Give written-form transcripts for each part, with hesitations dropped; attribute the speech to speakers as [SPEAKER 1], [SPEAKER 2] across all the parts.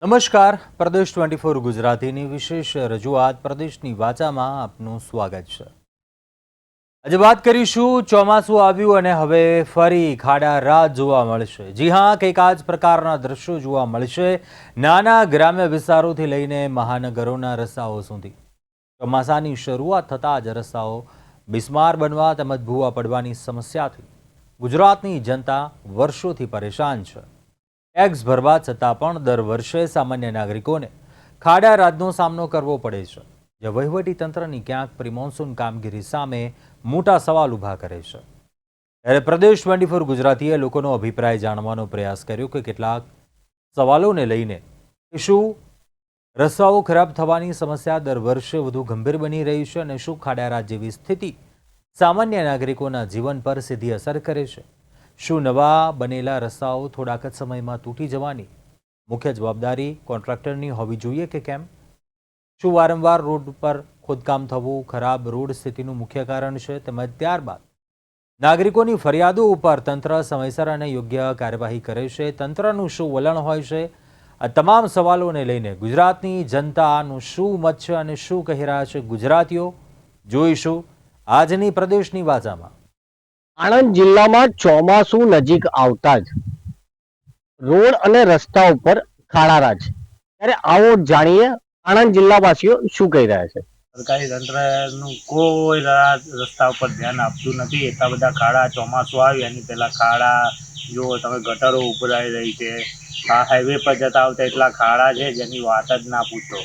[SPEAKER 1] નમસ્કાર, પ્રદેશ 24 ગુજરાતીની વિશેષ રજૂઆત પ્રદેશની વાચામાં આપનું સ્વાગત છે। આજે વાત કરીશું ચોમાસું આવ્યું અને હવે ફરી ખાડા રાત જોવા મળશે। જી હા, કંઈક આ જ પ્રકારના દ્રશ્યો જોવા મળશે નાના ગ્રામ્ય વિસ્તારોથી લઈને મહાનગરોના રસ્તાઓ સુધી। ચોમાસાની શરૂઆત થતાં જ રસ્તાઓ બિસ્માર બનવા તેમજ ભૂવા પડવાની સમસ્યાથી ગુજરાતની જનતા વર્ષોથી પરેશાન છે। ટેક્સ ભરવા છતાં પણ દર વર્ષે સામાન્ય નાગરિકોને ખાડા રાતનો સામનો કરવો પડે છે, જે વહીવટી તંત્રની ક્યાંક પ્રી-મોન્સૂન કામગીરી સામે મોટા સવાલ ઊભા કરે છે। ત્યારે પ્રદેશ 24 ગુજરાતીએ લોકોનો અભિપ્રાય જાણવાનો પ્રયાસ કર્યો કે કેટલાક સવાલોને લઈને શું રસ્તાઓ ખરાબ થવાની સમસ્યા દર વર્ષે વધુ ગંભીર બની રહી છે અને શું ખાડા રાત જેવી સ્થિતિ સામાન્ય નાગરિકોના જીવન પર સીધી અસર કરે છે। શું નવા બનેલા રસ્તાઓ થોડાક જ સમયમાં તૂટી જવાની મુખ્ય જવાબદારી કોન્ટ્રાક્ટરની હોવી જોઈએ કે કેમ? શું વારંવાર રોડ પર ખોદકામ થવું ખરાબ રોડ સ્થિતિનું મુખ્ય કારણ છે? તેમજ ત્યારબાદ નાગરિકોની ફરિયાદો ઉપર તંત્ર સમયસર અને યોગ્ય કાર્યવાહી કરે છે? તંત્રનું શું વલણ હોય છે? આ તમામ સવાલોને લઈને ગુજરાતની જનતાનું શું મત છે અને શું કહી રહ્યા છે ગુજરાતીઓ, જોઈશું આજની પ્રદેશની વાચામાં।
[SPEAKER 2] આણંદ જિલ્લામાં ચોમાસું નજીક આવતા જ રોડ અને રસ્તા ઉપર ખાડારાજ। ત્યારે આવો જાણીએ આણંદ જિલ્લાવાસીઓ શું કહી રહ્યા છે।
[SPEAKER 3] સરકારી તંત્રનું કોઈ રસ્તા ઉપર ધ્યાન આપતું નથી। એટલા બધા ખાડા ચોમાસું આવે એની પહેલાં ખાડા જુઓ તમે, ગટરો ઉભરાઈ રહી છે। આ હાઈવે પર જતા આવતા એટલા ખાડા છે જેની વાત જ ના પૂછો।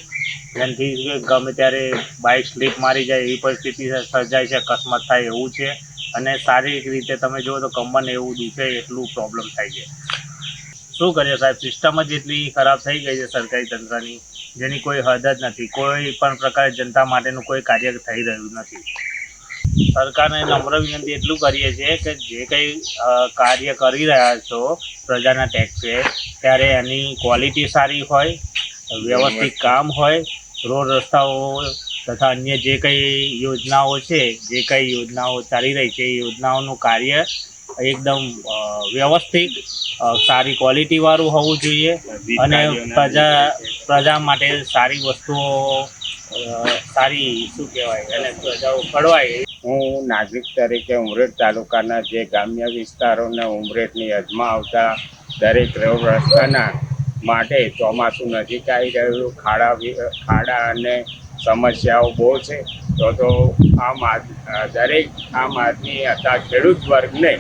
[SPEAKER 3] જેનાથી ગમે ત્યારે બાઇક સ્લીપ મારી જાય એવી પરિસ્થિતિ સર્જાય છે, અકસ્માત થાય એવું છે। અને શારીરિક રીતે તમે જુઓ તો કમરને એવું દુખે એટલું પ્રોબ્લેમ થાય છે। શું કરીએ સાહેબ, સિસ્ટમ જ એટલી ખરાબ થઈ ગઈ છે સરકારી તંત્રની, જેની કોઈ હદ જ નથી। કોઈ પણ પ્રકારે જનતા માટેનું કોઈ કાર્ય થઈ રહ્યું નથી। સરકારને નમ્ર વિનંતી એટલું કરીએ છીએ કે જે કંઈ કાર્ય કરી રહ્યા છો પ્રજાના ટેક્સે, ત્યારે એની ક્વોલિટી સારી હોય, વ્યવસ્થિત કામ હોય, રોડ રસ્તાઓ તથા અન્ય જે કંઈ યોજનાઓ છે, જે કંઈ યોજનાઓ ચાલી રહી છે એ યોજનાઓનું કાર્ય એકદમ વ્યવસ્થિત સારી ક્વોલિટીવાળું હોવું જોઈએ અને પ્રજા માટે સારી વસ્તુઓ સારી શું કહેવાય એને પ્રજાઓ કળવાય।
[SPEAKER 4] હું નાગરિક તરીકે ઉમરેઠ તાલુકાના જે ગ્રામ્ય વિસ્તારોને ઉમરેઠની હદમાં આવતા દરેક રોડ રસ્તાના માટે ચોમાસું નજીક આવી રહ્યું, ખાડા અને સમસ્યાઓ બહુ છે। તો દરેક આમ આદમી હતા ખેડૂત વર્ગને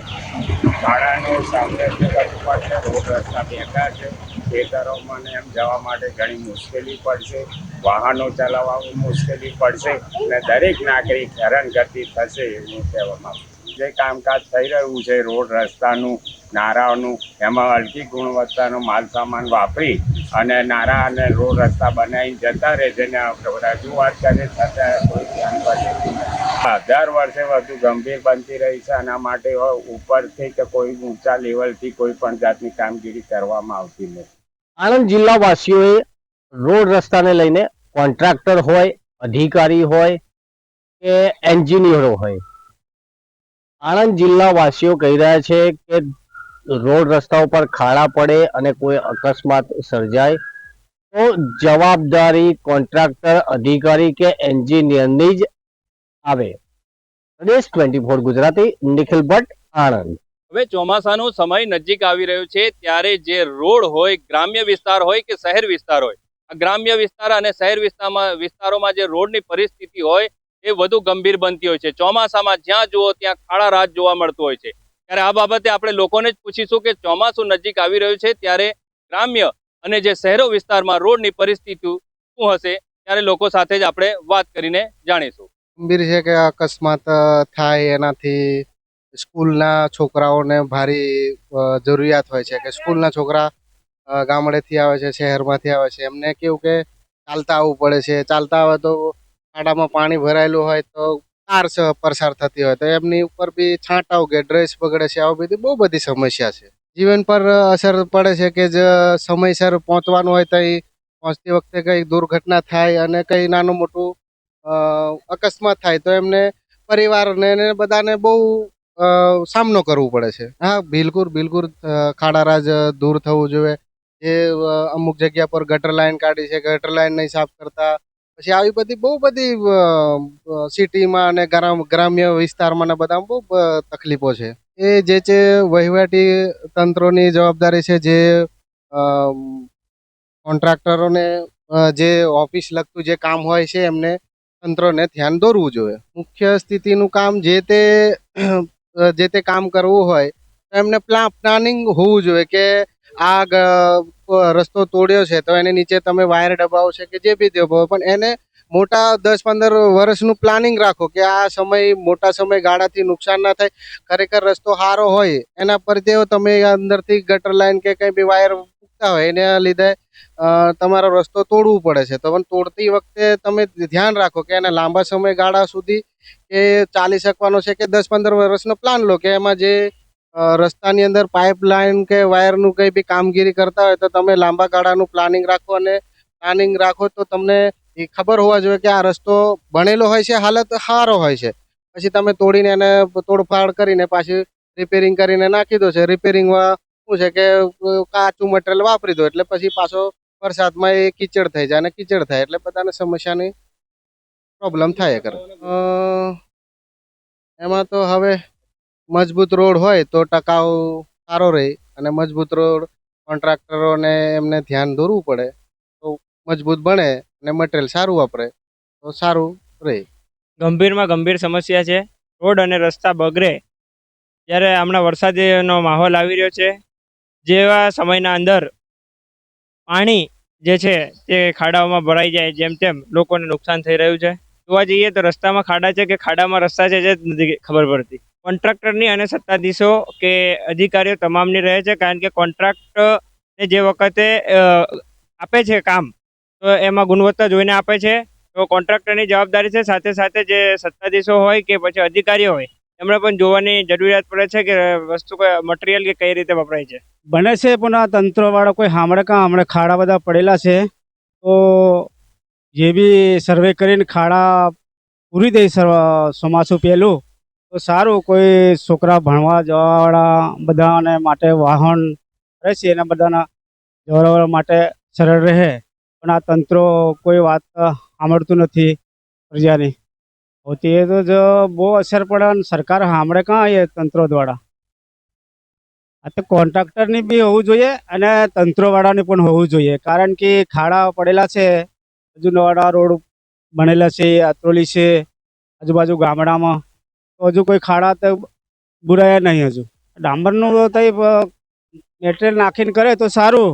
[SPEAKER 4] ખાડાનો સામનો કરવો પડશે। રોડ રસ્તા બેકાર છે, ખેતરોમાં એમ જવા માટે ઘણી મુશ્કેલી પડશે, વાહનો ચલાવવામાં મુશ્કેલી પડશે અને દરેક નાગરિક હેરાનગતિ થશે એવું કહેવા માંગુ છું। જે કામકાજ થઈ રહ્યું છે રોડ રસ્તાનું, નારાઓનું, એમાં હલકી ગુણવત્તાનો માલ સામાન વાપરી અને નારા અને રોડ રસ્તા બનાવીને જતા રહે છે ને રજૂઆત કરે છતાં કોઈ ધ્યાન પડે દર વર્ષે વધુ ગંભીર બનતી રહી છે। આના માટે ઉપરથી કે કોઈ ઊંચા લેવલથી કોઈ પણ જાતની કામગીરી કરવામાં આવતી નથી।
[SPEAKER 2] આણંદ જિલ્લાવાસીઓએ રોડ રસ્તાને લઈને કોન્ટ્રાક્ટર હોય, અધિકારી હોય કે એન્જિનિયરો હોય, આણંદ જિલ્લાવાસીઓ કહી રહ્યા છે કે રોડ રસ્તા ઉપર ખાડા પડે અને કોઈ અકસ્માત સર્જાય તો જવાબદારી કોન્ટ્રાક્ટર, અધિકારી કે એન્જિનિયરની જ આવે। પ્રદેશ 24 ગુજરાતી, નિખિલ ભટ્ટ, આણંદ।
[SPEAKER 5] હવે ચોમાસાનો સમય નજીક આવી રહ્યો છે ત્યારે જે રોડ હોય, ગ્રામ્ય વિસ્તાર હોય કે શહેર વિસ્તાર હોય, આ ગ્રામ્ય વિસ્તાર અને શહેર વિસ્તારોમાં જે રોડની પરિસ્થિતિ હોય એ વધુ ગંભીર બનતી હોય છે। ચોમાસામાં જ્યાં જુઓ ત્યાં ખાડા રાત જોવા મળતું હોય છે। ત્યારે આ બાબતે આપણે લોકોને જ પૂછીશું કે ચોમાસું નજીક આવી રહ્યું છે ત્યારે ગ્રામ્ય અને જે શહેરો વિસ્તારમાં રોડની પરિસ્થિતિ શું હશે, ત્યારે લોકો સાથે જ આપણે વાત કરીને જાણીશું।
[SPEAKER 6] ગંભીર છે કે અકસ્માત થાય એનાથી સ્કૂલના છોકરાઓને ભારી જરૂરિયાત હોય છે કે સ્કૂલના છોકરા ગામડેથી આવે છે, શહેરમાંથી આવે છે, એમને કેવું કે ચાલતા આવવું પડે છે। ચાલતા આવે તો ખાડામાં પાણી ભરાયેલું હોય તો કાર પસાર થતી હોય તો એમની ઉપર બી છાંટાવ કે ડ્રેસ બગડે છે। આવી બધી બહુ બધી સમસ્યા છે। જીવન પર અસર પડે છે કે જે સમયસર પહોંચવાનું હોય તો પહોંચતી વખતે કંઈ દુર્ઘટના થાય અને કંઈ નાનું મોટું અકસ્માત થાય તો એમને પરિવારને બધાને બહુ સામનો કરવો પડે છે। હા, બિલકુલ ખાડારાજ દૂર થવું જોઈએ। જે અમુક જગ્યા પર ગટર લાઈન કાઢી છે, ગટર લાઈન નહીં સાફ કરતા. પછી આવી બધી બહુ બધી સિટીમાં અને ગ્રામ્ય વિસ્તારમાં ને બધામાં બહુ તકલીફો છે. એ જે છે વહીવટી તંત્રોની જવાબદારી છે, જે કોન્ટ્રાક્ટરોને જે ઓફિસ લગતું જે કામ હોય છે એમને તંત્રને ધ્યાન દોરવું જોઈએ. મુખ્ય સ્થિતિનું કામ જે તે કામ કરવું હોય તો એમને પ્લાનિંગ હોવું જોઈએ કે રસ્તો તોડ્યો છે તો એને નીચે તમે વાયર દબાવો છે કે જે બી દબાવો, પણ એને મોટા 10-15 વર્ષનું પ્લાનિંગ રાખો કે આ મોટા સમયગાળાથી નુકસાન ના થાય. ખરેખર રસ્તો સારો હોય એના પર તમે અંદરથી ગટર લાઈન કે કંઈ બી વાયર મૂકતા હોય એના લીધે તમારો રસ્તો તોડવું પડે છે. તો પણ તોડતી વખતે તમે ધ્યાન રાખો કે એને લાંબા સમયગાળા સુધી એ ચાલી શકવાનો છે કે 10-15 વર્ષનો પ્લાન લો કે એમાં જે રસ્તાની અંદર પાઇપલાઇન કે વાયરનું કંઈ બી કામગીરી કરતા હોય તો તમે લાંબા ગાળાનું પ્લાનિંગ રાખો. અને પ્લાનિંગ રાખો તો તમને એ ખબર હોવા જોઈએ કે આ રસ્તો બનેલો હોય છે, હાલત સારો હોય છે, પછી તમે તોડીને એને તોડફાડ કરીને પાછી રિપેરિંગ કરીને નાખી દો છે. રિપેરિંગમાં શું છે કે કાચું મટીરિયલ વાપરી દો એટલે પછી પાછો વરસાદમાં એ કીચડ થઈ જાય, અને કીચડ થાય એટલે બધાને સમસ્યાની પ્રોબ્લેમ થાય કરે. એમાં તો હવે મજબૂત રોડ હોય તો ટકાઉ સારો રહે, અને મજબૂત રોડ કોન્ટ્રાક્ટરોને એમને ધ્યાન દોરવું પડે તો મજબૂત બને અને મટીરિયલ સારું વાપરે તો સારું રહે.
[SPEAKER 7] ગંભીરમાં ગંભીર સમસ્યા છે. રોડ અને રસ્તા બગડે જ્યારે હમણાં વરસાદનો માહોલ આવી રહ્યો છે, જેવા સમયના અંદર પાણી જે છે તે ખાડાઓમાં ભરાઈ જાય, જેમ તેમ લોકોને નુકસાન થઈ રહ્યું છે. જોવા જઈએ તો રસ્તામાં ખાડા છે કે ખાડામાં રસ્તા છે જે જ નથી ખબર પડતી. કોન્ટ્રાક્ટરની અને સત્તાધીશો કે અધિકારીઓ તમામની રહે છે, કારણ કે કોન્ટ્રાક્ટને જે વખતે આપે છે કામ તો એમાં ગુણવત્તા જોઈને આપે છે. તો કોન્ટ્રાક્ટરની જવાબદારી છે, સાથે સાથે જે સત્તાધીશો હોય કે પછી અધિકારીઓ હોય એમણે પણ જોવાની જરૂરિયાત પડે છે કે વસ્તુ મટીરિયલ કે કઈ રીતે વપરાય છે.
[SPEAKER 8] બને છે પણ આ તંત્રવાળા કોઈ હમણાં ખાડા બધા પડેલા છે, તો જે બી સર્વે કરીને ખાડા પૂરી દે ચોમાસું પહેલું તો સારું. કોઈ છોકરા ભણવા જવાવાળા બધાને માટે વાહન રહેશે એના બધાના જવા માટે સરળ રહે, પણ આ તંત્રો કોઈ વાત સાંભળતું નથી પ્રજાની. હોતી એ તો જો બહુ અસર પડે અને સરકાર સાંભળે કાં એ તંત્રો દ્વારા. આ તો કોન્ટ્રાક્ટરની બી હોવું જોઈએ અને તંત્રવાળાની પણ હોવું જોઈએ, કારણ કે ખાડા પડેલા છે, હજુ નવા રોડ બનેલા છે, આત્રોલી છે આજુબાજુ ગામડામાં, તો હજુ કોઈ ખાડા તો બુરાયા નહીં. હજુ ડાંબરનું તો મટીરિયલ નાખીને કરે તો સારું,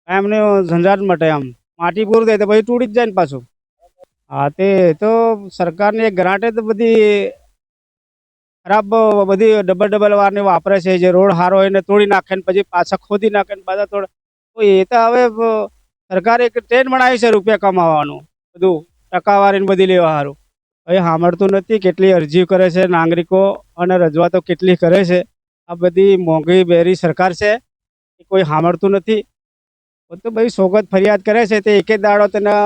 [SPEAKER 8] એમને ઝંઝાટ મટે. આમ માટી પૂરું થાય તો પછી તૂટી જ જાય ને પાછું. હા તે તો સરકારની એક ગ્રાન્ટ તો બધી ખરાબ બધી ડબલ વારની વાપરે છે. જે રોડ સારો હોય ને તોડી નાખે ને પછી પાછા ખોદી નાખે ને પાછા તોડે. તો એ તો હવે સરકારે એક ટ્રેન બનાવી છે રૂપિયા કમાવાનું, બધું ટકાવારીને બધી લેવા સારું. હવે સાંભળતું નથી. કેટલી અરજી કરે છે નાગરિકો અને રજૂઆતો કેટલી કરે છે. આ બધી મોંઘી બેરી સરકાર છે, કોઈ સાંભળતું નથી. તો ભાઈ સોગત ફરિયાદ કરે છે તે એક જ દાડો તેના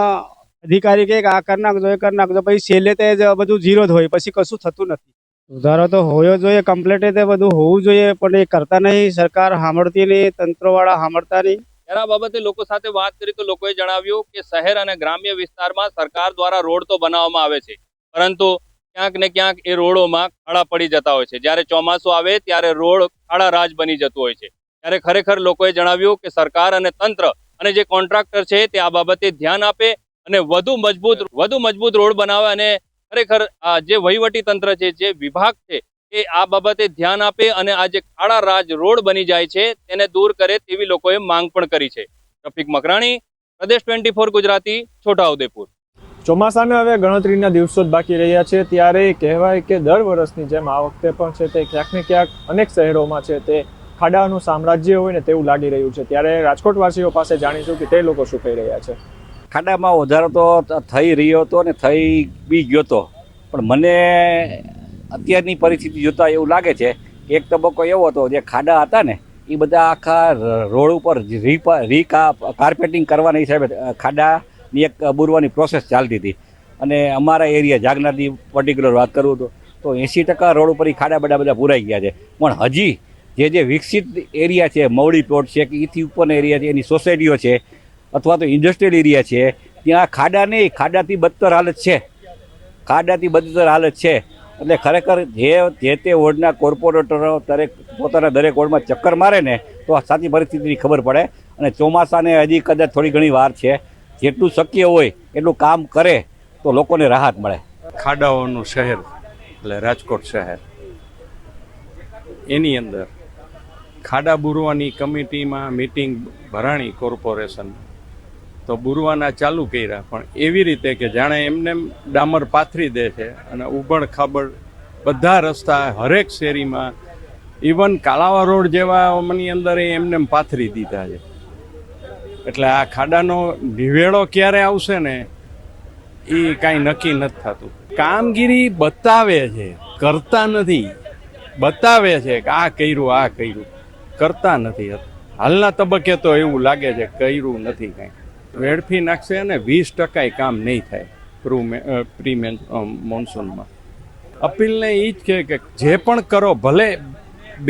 [SPEAKER 8] અધિકારી કે આ કરી નાખજો એ કરી નાખજો, પછી છેલ્લે તે બધું ઝીરો જ હોય, પછી કશું થતું નથી. સુધારો તો હોવો જોઈએ, કમ્પ્લીટ તે બધું હોવું જોઈએ, પણ એ કરતા નહીં. સરકાર સાંભળતી નહીં, તંત્રવાળા સાંભળતા નહીં.
[SPEAKER 5] ત્યારે આ બાબતે લોકો સાથે વાત કરી તો લોકોએ જણાવ્યું કે શહેર અને ગ્રામ્ય વિસ્તારમાં સરકાર દ્વારા રોડ તો બનાવવામાં આવે છે, પરંતુ ક્યાંક ને ક્યાંક એ રોડોમાં ખાડા પડી જતા હોય છે. જ્યારે ચોમાસું આવે ત્યારે રોડ ખાડા રાજ બની જતું હોય છે. ત્યારે ખરેખર લોકોએ જણાવ્યું કે સરકાર અને તંત્ર અને જે કોન્ટ્રાક્ટર છે તે આ બાબતે ધ્યાન આપે અને વધુ મજબૂત રોડ બનાવે, અને ખરેખર આ જે વહીવટી તંત્ર છે, જે વિભાગ છે, એ આ બાબતે ધ્યાન આપે અને આ જે ખાડા રાજ રોડ બની જાય છે તેને દૂર કરે તેવી લોકોએ માંગ પણ કરી છે. રફીક મકરાણી, પ્રદેશ 24 ગુજરાતી, છોટાઉદેપુર.
[SPEAKER 9] ચોમાસાને હવે ગણતરીના દિવસો જ બાકી રહ્યા છે, ત્યારે કહેવાય કે દર વર્ષની જેમ આ વખતે પણ છે તે ક્યાંક ને ક્યાંક અનેક શહેરોમાં છે તે ખાડાનું સામ્રાજ્ય હોય ને તેવું લાગી રહ્યું છે. ત્યારે રાજકોટવાસીઓ પાસે જાણીશું કે તે લોકો શું કહી રહ્યા છે.
[SPEAKER 10] ખાડામાં વધારો તો થઈ રહ્યો હતો ને થઈ બી ગયો હતો, પણ મને અત્યારની પરિસ્થિતિ જોતાં એવું લાગે છે કે એક તબક્કો એવો હતો જે ખાડા હતા ને એ બધા આખા રોડ ઉપર કાર્પેટિંગ કરવાના હિસાબે ખાડાની એક બુરવાની પ્રોસેસ ચાલતી હતી. અને અમારા એરિયા જાગનારની પર્ટિક્યુલર વાત કરું તો 80% રોડ ઉપર એ ખાડા બધા પૂરાઈ ગયા છે, પણ હજી જે વિકસિત એરિયા છે, મવડી પ્લોટ છે કે એથી ઉપરના એરિયા છે, એની સોસાયટીઓ છે અથવા તો ઇન્ડસ્ટ્રીયલ એરિયા છે, ત્યાં ખાડા નહીં, ખાડાથી બદતર હાલત છે, ખાડાથી બદતર હાલત છે. એટલે ખરેખર જે તે વોર્ડના કોર્પોરેટરો પોતાના દરેક વોર્ડમાં ચક્કર મારે ને તો આ સાચી પરિસ્થિતિની ખબર પડે. અને ચોમાસાને હજી કદાચ થોડી ઘણી વાર છે, જેટલું શક્ય હોય એટલું કામ કરે તો લોકોને રાહત મળે.
[SPEAKER 11] ખાડાઓનું શહેર એટલે રાજકોટ શહેર, એની અંદર ખાડા બુરવાની કમિટીમાં મિટિંગ ભરાણી કોર્પોરેશન તો બુરવાના ચાલુ કર્યા, પણ એવી રીતે કે જાણે એમને ડામર પાથરી દે છે અને ઉબડ ખાબડ બધા રસ્તા હરેક શેરીમાં, ઇવન કાલાવા રોડ જેવાની અંદર એમને પાથરી દીધા છે. એટલે આ ખાડાનો નિવેડો ક્યારે આવશે ને એ કાંઈ નક્કી નથી થતું. કામગીરી બતાવે છે, કરતા નથી. બતાવે છે કે આ કર્યું, કરતા નથી. હાલના તબક્કે તો એવું લાગે છે કર્યું નથી કાંઈ. વેડફી નાખશે અને 20% કામ નહીં થાય પ્રી મોન્સૂનમાં. અપીલને એ જ છે કે જે પણ કરો, ભલે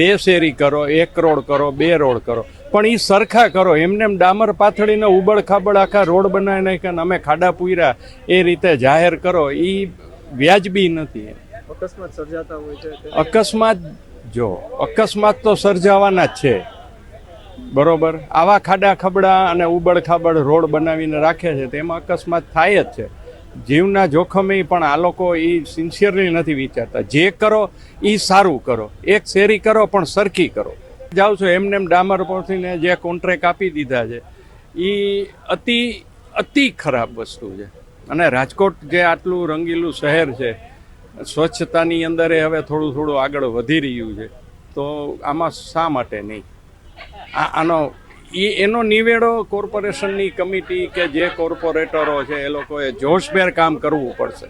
[SPEAKER 11] 2 શેરી કરો, 1 રોડ કરો, 2 રોડ કરો, પણ એ સરખા કરો. એમને ડામર પાથડીને ઉબડ ખાબડ આખા રોડ બનાવી નાખ્યા અમે ખાડા પૂર્યા એ રીતે જાહેર કરો, એ વ્યાજબી નથી.
[SPEAKER 9] અકસ્માત સર્જાતા હોય છે.
[SPEAKER 11] અકસ્માત તો સર્જાવાના જ છે, બરોબર. આવા ખાડા ખબડા અને ઉબડ ખાબડ રોડ બનાવીને રાખે છે તેમાં અકસ્માત થાય જ છે. જીવના જોખમે પણ આ લોકો એ સિન્સિયરલી નથી વિચારતા. જે કરો એ સારું કરો, એક શેરી કરો પણ સરખી કરો. જાઓ છો એમને ડામર પહોંચીને જે કોન્ટ્રાક્ટ આપી દીધા છે એ અતિ ખરાબ વસ્તુ છે. અને રાજકોટ જે આટલું રંગીલું શહેર છે, સ્વચ્છતાની અંદર હવે થોડું આગળ વધી રહ્યું છે, તો આમાં શા માટે નહીં? એનો નિવેડો કોર્પોરેશનની કમિટી કે જે કોર્પોરેટરો છે એ લોકોએ જોશભેર કામ કરવું પડશે.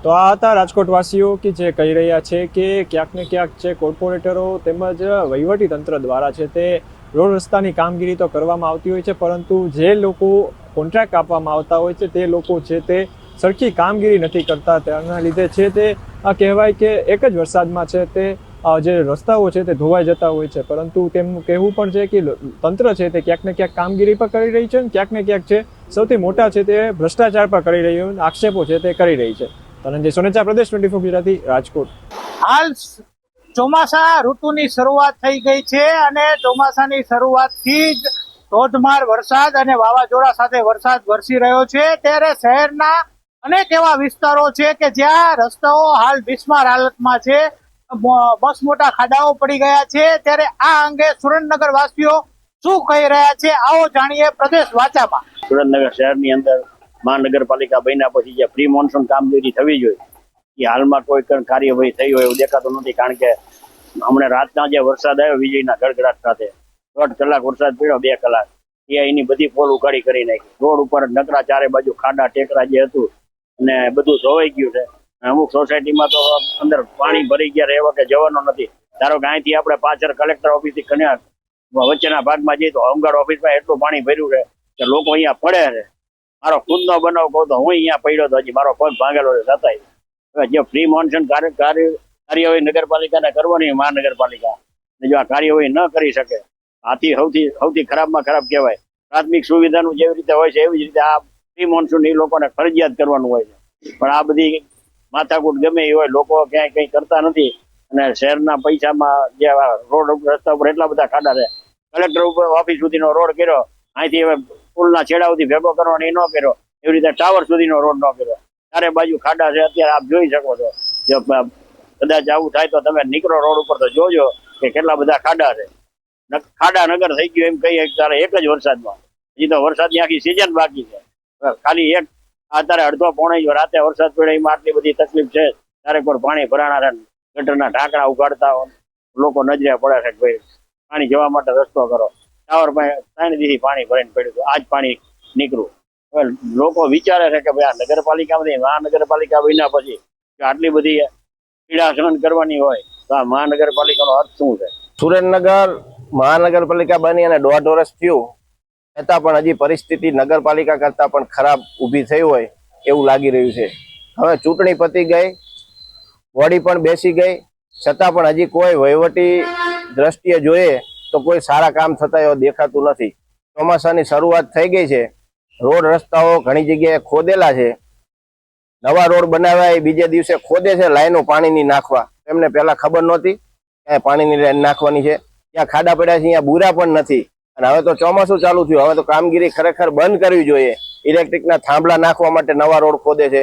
[SPEAKER 9] તો આ હતા રાજકોટવાસીઓ કે જે કહી રહ્યા છે કે ક્યાંક ને ક્યાંક છે કોર્પોરેટરો તેમજ વહીવટી તંત્ર દ્વારા છે તે રોડ રસ્તાની કામગીરી તો કરવામાં આવતી હોય છે, પરંતુ જે લોકો કોન્ટ્રાક્ટ આપવામાં આવતા હોય છે તે લોકો છે તે સરખી કામગીરી નથી કરતા. તેના લીધે છે તે કહેવાય કે એક જ વરસાદમાં છે તે જે રસ્તાઓ છે તે ધોવાઈ જતા હોય છે. પરંતુ તેમનું કહેવું પણ છે કે તંત્ર છે તે ક્યાંક ને ક્યાંક કામગીરી પર કરી રહી છે અને ક્યાંક ને ક્યાંક છે સૌથી મોટા છે તે ભ્રષ્ટાચાર પર કરી રહ્યું, આક્ષેપો છે તે કરી રહી છે. ધનંજય સોનેચા, પ્રદેશ 24 ગુજરાતી, રાજકોટ.
[SPEAKER 12] હાલ ચોમાસા ઋતુની શરૂઆત થઈ ગઈ છે અને ચોમાસાની શરૂઆતથી જ ધોધમાર વરસાદ અને વાવાઝોડા સાથે વરસાદ વરસી રહ્યો છે. ત્યારે શહેરના અનેક એવા વિસ્તારો છે કે જ્યાં રસ્તાઓ હાલ બિસ્માર હાલતમાં છે, બસ મોટા ખાડાઓ પડી ગયા છે. ત્યારે આ અંગે સુરેન્દ્રનગર વાસીઓ શું કહી રહ્યા છે, આવો જાણીએ પ્રદેશ વાચામાં.
[SPEAKER 13] સુરેન્દ્રનગર શહેરની અંદર મહાનગરપાલિકા બન્યા પછી જે પ્રી મોન્સૂન કામગીરી થવી જોઈએ એ હાલમાં કોઈ કાર્યવાહી થઈ હોય એવું દેખાતું નથી. કારણ કે હમણાં રાતના જે વરસાદ આવ્યો વીજળીના ગડગડાટ સાથે 1.5 કલાક વરસાદ પડ્યો, 2 કલાક, એ એની બધી પોલ ઉખાડી કરી નાખી. રોડ ઉપર નકરા ચારે બાજુ ખાડા ટેકરા જે હતું અને બધું ધોવાઈ ગયું છે. અમુક સોસાયટીમાં તો અંદર પાણી ભરી ગયા, રહેવા કે જવાનો નથી. ધારો કે અહીંથી આપણે પાછળ કલેક્ટર ઓફિસથી કન્યા વચ્ચેના ભાગમાં જઈએ તો હોમગાર્ડ ઓફિસમાં એટલું પાણી ભર્યું છે કે લોકો અહીંયા પડે છે. મારો ખુદનો બનાવ કહું તો હું અહીંયા પડ્યો હતો, હજી મારો પગ ભાંગેલો છે છતાંય. હવે જે પ્રી મોન્સૂન કાર્યવાહી નગરપાલિકાને કરવાની, મહાનગરપાલિકા જો આ કાર્યવાહી ન કરી શકે, આથી સૌથી ખરાબમાં ખરાબ કહેવાય. પ્રાથમિક સુવિધાનું જેવી રીતે હોય છે એવી જ રીતે આ પ્રી મોન્સૂન એ લોકોને ફરજિયાત કરવાનું હોય છે. પણ આ બધી માથાકૂટ ગમે એ હોય, લોકો ક્યાંય કંઈ કરતા નથી. અને શહેરના પૈસામાં જે રોડ રસ્તા ઉપર એટલા બધા ખાડા છે. કલેક્ટર ઓફિસ સુધીનો રોડ કર્યો, અહીંથી હવે પુલના છેડા સુધી ભેગો કરવાનો એ ન કર્યો, એવી રીતે ટાવર સુધીનો રોડ ન કર્યો. ચારે બાજુ ખાડા છે. અત્યારે આપ જોઈ શકો છો, જો કદાચ આવું થાય તો તમે નીકળો રોડ ઉપર તો જોજો કે કેટલા બધા ખાડા છે. ખાડા નગર થઈ ગયું એમ કહીએ તારે એક જ વરસાદમાં. હજી તો વરસાદની આખી સિઝન બાકી છે. ખાલી એક અત્યારે અડધો પોણે રાતે વરસાદ પડે એમાં આટલી બધી તકલીફ છે. ત્યારે કોઈ પાણી ભરાણા, ગટરના ઢાંકણા ઉગાડતા લોકો નજરે પડે છે કે ભાઈ પાણી જવા માટે રસ્તો કરો. ટાવર પાસે 3 દિવસથી પાણી ભરાઈને પડ્યું હતું, આજ પાણી નીકળ્યું. હવે લોકો વિચારે છે કે ભાઈ આ નગરપાલિકામાંથી મહાનગરપાલિકા બન્યા પછી આટલી બધી પીડા સહન કરવાની હોય તો આ મહાનગરપાલિકાનો અર્થ શું છે?
[SPEAKER 2] સુરેન્દ્રનગર મહાનગરપાલિકા બની અને 1.5 વર્ષ થયું છતાં પણ હજી પરિસ્થિતિ નગરપાલિકા કરતા પણ ખરાબ ઊભી થઈ હોય એવું લાગી રહ્યું છે. હવે ચૂંટણી પતી ગઈ, બોડી પણ બેસી ગઈ, છતાં પણ હજી કોઈ વહીવટી દ્રષ્ટિએ જોઈએ તો કોઈ સારા કામ થતા એવો દેખાતું નથી. ચોમાસાની શરૂઆત થઈ ગઈ છે, રોડ રસ્તાઓ ઘણી જગ્યાએ ખોદેલા છે. નવા રોડ બનાવ્યા એ બીજે દિવસે ખોદે છે લાઈનો પાણીની નાખવા. એમને પહેલા ખબર નહોતી કે પાણીની લાઈન નાખવાની છે. ત્યાં ખાડા પડ્યા છે, અહીંયા બુરા પણ નથી. અને હવે તો ચોમાસું ચાલુ થયું, હવે તો કામગીરી ખરેખર બંધ કરવી જોઈએ. ઇલેક્ટ્રિકના થાંભલા નાખવા માટે નવા રોડ ખોદે છે.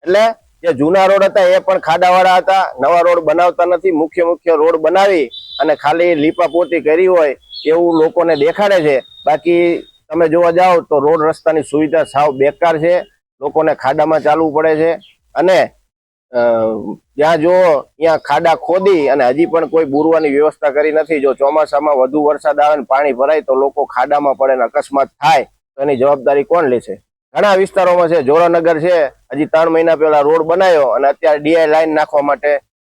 [SPEAKER 2] એટલે જે જૂના રોડ હતા એ પણ ખાડાવાળા હતા. નવા રોડ બનાવતા નથી, મુખ્ય રોડ બનાવી અને ખાલી લીપાપોતી કરી હોય એવું લોકોને દેખાડે છે. બાકી તમે જોવા જાઓ તો રોડ રસ્તાની સુવિધા સાવ બેકાર છે. લોકોને ખાડામાં ચાલવું પડે છે અને જ્યાં જો ત્યાં ખાડા ખોદી અને હજી પણ કોઈ બુરવાની વ્યવસ્થા કરી નથી. જો ચોમાસામાં વધુ વરસાદ આવે ને પાણી ભરાય તો લોકો ખાડામાં પડે ને અકસ્માત થાય તો એની જવાબદારી કોણ લેશે? ઘણા વિસ્તારોમાં છે, જોરાનગર છે, હજી 3 મહિના પહેલા રોડ બનાવ્યો અને અત્યારે ડીઆઈ લાઈન નાખવા માટે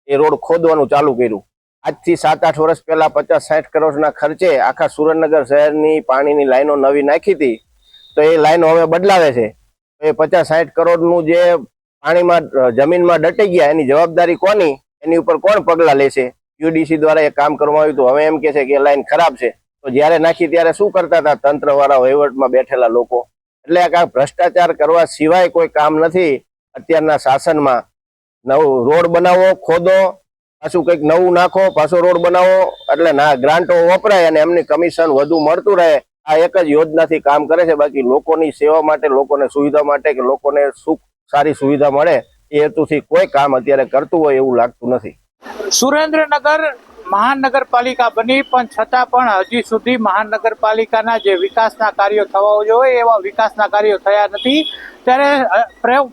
[SPEAKER 2] એ રોડ ખોદવાનું ચાલુ કર્યું. આજથી 7-8 વર્ષ પહેલા 50-60 કરોડના ખર્ચે આખા સુરેન્દ્રનગર શહેરની પાણીની લાઈનો નવી નાખી હતી. તો એ લાઈનો હવે બદલાવે છે. એ 50-60 કરોડનું જે પાણીમાં જમીનમાં દટાઈ ગયા એની જવાબદારી કોની? એની ઉપર કોણ પગલાં લેશે? યુડીસી દ્વારા એ કામ કરવામાં આવ્યું હતું. હવે એમ કે છે કે લાઈન ખરાબ છે. તો જ્યારે નાખી ત્યારે શું કરતા હતા તંત્રવાળા, વહીવટમાં બેઠેલા લોકો? એટલે આ ભ્રષ્ટાચાર કરવા સિવાય કોઈ કામ નથી અત્યારના શાસનમાં. નવું રોડ બનાવો, ખોદો, પાછું કંઈક નવું નાખો, પાછો રોડ બનાવો, એટલે ના ગ્રાન્ટો વપરાય અને એમની કમિશન વધુ મળતું રહે. આ એક જ યોજનાથી કામ કરે છે. બાકી લોકોની સેવા માટે, લોકોને સુવિધા માટે કે લોકોને સુખ સારી સુવિધા મળે એ હેતુથી કોઈ કામ અત્યારે કરતું હોય એવું લાગતું નથી.
[SPEAKER 12] સુરેન્દ્રનગર મહાનગરપાલિકા બની પણ છતાં પણ હજી સુધી મહાનગરપાલિકાના જે વિકાસના કાર્યો થવા જોઈએ એવા વિકાસના કાર્યો થયા નથી. ત્યારે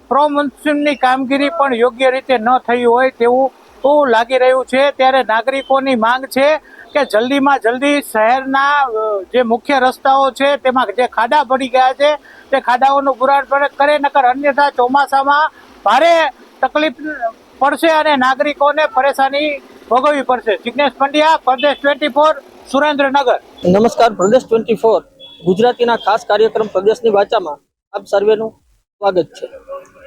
[SPEAKER 12] પ્રો મોન્સૂનની કામગીરી પણ યોગ્ય રીતે ન થઈ હોય તેવું લાગી રહ્યું છે. ત્યારે નાગરિકોની માંગ છે કે જલ્દીમાં જલ્દી શહેરના જે મુખ્ય રસ્તાઓ છે તેમાં જે ખાડા પડી ગયા છે તે ખાડાઓનું પુરાણ કરે, નકર અન્યથા ચોમાસામાં ભારે તકલીફ પડશે અને નાગરિકોને પરેશાની ભોગવવી પડશે. જિગ્નેશ પંડ્યા, પ્રદેશ 24, સુરેન્દ્રનગર.
[SPEAKER 14] નમસ્કાર, પ્રદેશ 24 ગુજરાતીના ખાસ કાર્યક્રમ પ્રદેશની વાચામાં આપ સર્વેનું સ્વાગત છે.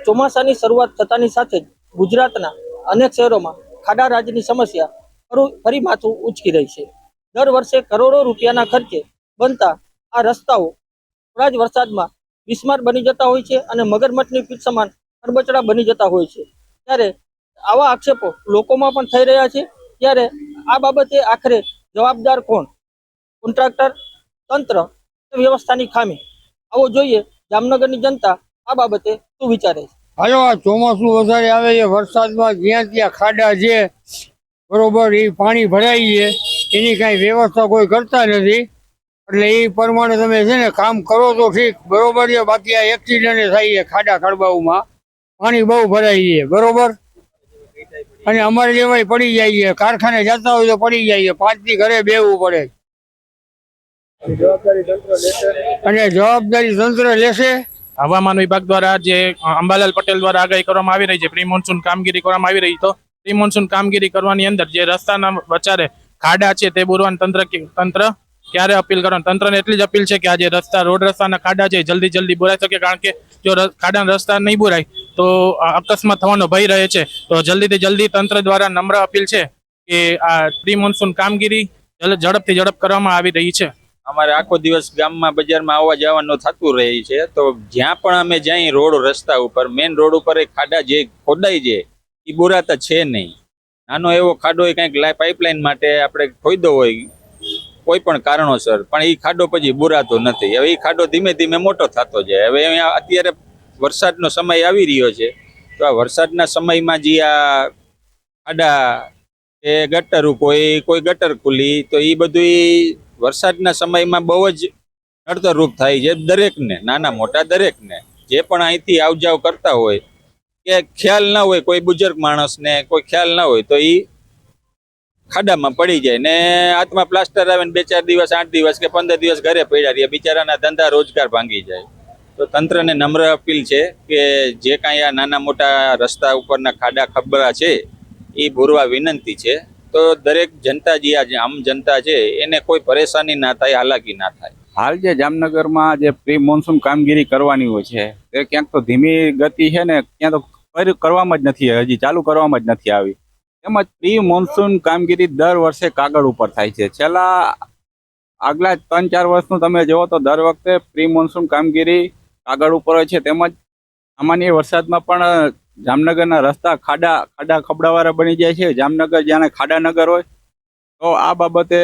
[SPEAKER 14] ચોમાસાની શરૂઆત થતાની સાથે જ ગુજરાતના અનેક શહેરોમાં ખાડા રાજની સમસ્યા ફરી માથું ઉંચકી રહી છે. દર વર્ષે કરોડો રૂપિયાના ખર્ચે બનતા આ રસ્તાઓ થોડા જ વરસાદમાં બિસ્માર બની જતા હોય છે અને મગરમચ્છની પીઠ સમાન ખરબચડા બની જતા હોય છે. ત્યારે આવા આક્ષેપો લોકોમાં પણ થઈ રહ્યા છે. ત્યારે આ બાબતે આખરે જવાબદાર કોણ? કોન્ટ્રાક્ટર, તંત્ર, વ્યવસ્થાની ખામી? આવો જોઈએ જામનગરની જનતા આ બાબતે શું વિચારે છે.
[SPEAKER 15] હાલો, આ ચોમાસું વધારે આવે છે, વરસાદમાં જ્યાં ત્યાં ખાડા છે, બરોબર, એ પાણી ભરાઈ છે, એની કાંઈ વ્યવસ્થા કોઈ કરતા નથી. એટલે એ પ્રમાણે તમે છે ને કામ કરો તો ઠીક, બરોબર છે. બાકી આ એક્સિડન્ટ થાય છે ખાડા ખડબાઓમાં, પાણી બહુ ભરાઈ છે, બરોબર. અને અમારે જેવાય પડી જાય છે, કારખાને જતા હોય તો પડી જાય છે, 5 દી ઘરે બેવું પડે. અને જવાબદારી તંત્ર લેશે.
[SPEAKER 16] હવામાન વિભાગ દ્વારા જે અંબાલાલ પટેલ દ્વારા આગાહી કરવામાં આવી રહી છે, પ્રી મોન્સૂન કામગીરી કરવામાં આવી રહી, તો પ્રી મોન્સૂન કામગીરી કરવાની અંદર જે રસ્તાના વચારે ખાડા છે તે બુરવાનું તંત્ર ક્યારે અપીલ કરવાનું? તંત્રને એટલી જ અપીલ છે કે આ જે રોડ રસ્તાના ખાડા છે જલ્દી બોરાઈ શકે, કારણ કે જો ખાડાના રસ્તા નહીં બોરાય તો અકસ્માત થવાનો ભય રહે છે. તો જલ્દીથી જલ્દી તંત્ર દ્વારા નમ્ર અપીલ છે કે આ પ્રી મોન્સૂન કામગીરી ઝડપથી ઝડપ કરવામાં આવી રહી છે.
[SPEAKER 17] અમારે આખો દિવસ ગામમાં બજારમાં આવવા જવાનું થતું રહે છે. તો જ્યાં પણ અમે જઈએ રોડ રસ્તા ઉપર, મેઇન રોડ ઉપર એ ખાડા જે ખોદાય છે એ બોરાતા છે નહીં. નાનો એવો ખાડો એ કંઈક પાઇપલાઇન માટે આપણે ખોદો હોય કોઈ પણ કારણોસર, પણ એ ખાડો પછી બોરાતો નથી. હવે એ ખાડો ધીમે ધીમે મોટો થતો જાય. હવે અત્યારે વરસાદનો સમય આવી રહ્યો છે, તો આ વરસાદના સમયમાં જે આ ખાડા એ ગટર કોઈ ગટર ખુલી તો એ બધું વરસાદના સમયમાં બહુ જ નડતરરૂપ થાય છે દરેકને, નાના મોટા દરેકને. જે પણ અહીંથી આવ જાવ કરતા હોય કે ખ્યાલ ના હોય, કોઈ બુજુર્ગ માણસને કોઈ ખ્યાલ ના હોય તો એ ખાડામાં પડી જાય ને હાથમાં પ્લાસ્ટર આવે ને 2-4 દિવસ, 8 દિવસ કે 15 દિવસ ઘરે પડ્યા રહીએ, બિચારાના ધંધા રોજગાર ભાંગી જાય. તો તંત્રને નમ્ર અપીલ છે કે જે કાંઈ આ નાના મોટા રસ્તા ઉપરના ખાડા ખબરા છે એ ભૂરવા વિનંતી છે. તો દરેક જનતા જે આમ જનતા છે એને કોઈ પરેશાની ના થાય, હાલાકી ના થાય.
[SPEAKER 10] હાલ જે જામનગરમાં જે પ્રી મોન્સૂન કામગીરી કરવાની હોય છે તે ક્યાંક તો ધીમી ગતિ છે ને, ક્યાં તો કરવામાં જ નથી, હજી ચાલુ કરવામાં જ નથી આવી.
[SPEAKER 11] તેમજ પ્રી મોન્સૂન કામગીરી દર વર્ષે કાગળ ઉપર થાય છે. છેલ્લા આગલા 3-4 વર્ષનું તમે જુઓ તો દર વખતે પ્રી મોન્સૂન કામગીરી કાગળ ઉપર હોય છે. તેમજ સામાન્ય વરસાદમાં પણ જામનગરના રસ્તા ખાડા ખબડાવાળા બની જાય છે. જામનગર જાણે ખાડાનગર હોય. તો આ બાબતે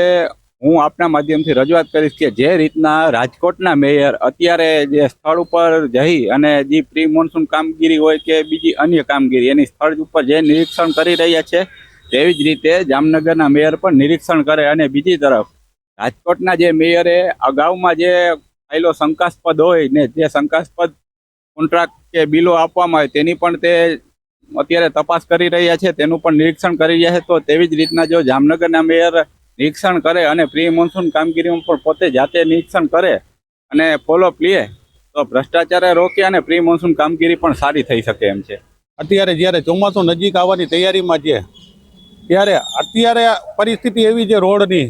[SPEAKER 11] હું આપના માધ્યમથી રજૂઆત કરીશ કે જે રીતના રાજકોટના મેયર અત્યારે જે સ્થળ ઉપર જઈ અને જે પ્રી મોન્સૂન કામગીરી હોય કે બીજી અન્ય કામગીરી એની સ્થળ ઉપર જે નિરીક્ષણ કરી રહ્યા છે, તેવી જ રીતે જામનગરના મેયર પણ નિરીક્ષણ કરે. અને બીજી તરફ રાજકોટના જે મેયરે અગાઉમાં જે ફાઇલો શંકાસ્પદ હોય ને જે શંકાસ્પદ કોન્ટ્રાક્ટ કે બિલો આપવામાં આવે તેની પણ તે અત્યારે તપાસ કરી રહ્યા છે, તેનું પણ નિરીક્ષણ કરી રહ્યા છે. તો તેવી જ રીતના જો જામનગરના મેયર નિરીક્ષણ કરે અને પ્રી મોન્સૂન કામગીરીમાં પણ પોતે જાતે નિરીક્ષણ કરે અને ફોલોઅપ લે તો ભ્રષ્ટાચારે રોકે અને પ્રી મોન્સૂન કામગીરી પણ સારી થઈ શકે એમ છે.
[SPEAKER 18] અત્યારે જ્યારે ચોમાસું નજીક આવવાની તૈયારીમાં છે ત્યારે અત્યારે પરિસ્થિતિ એવી છે રોડની,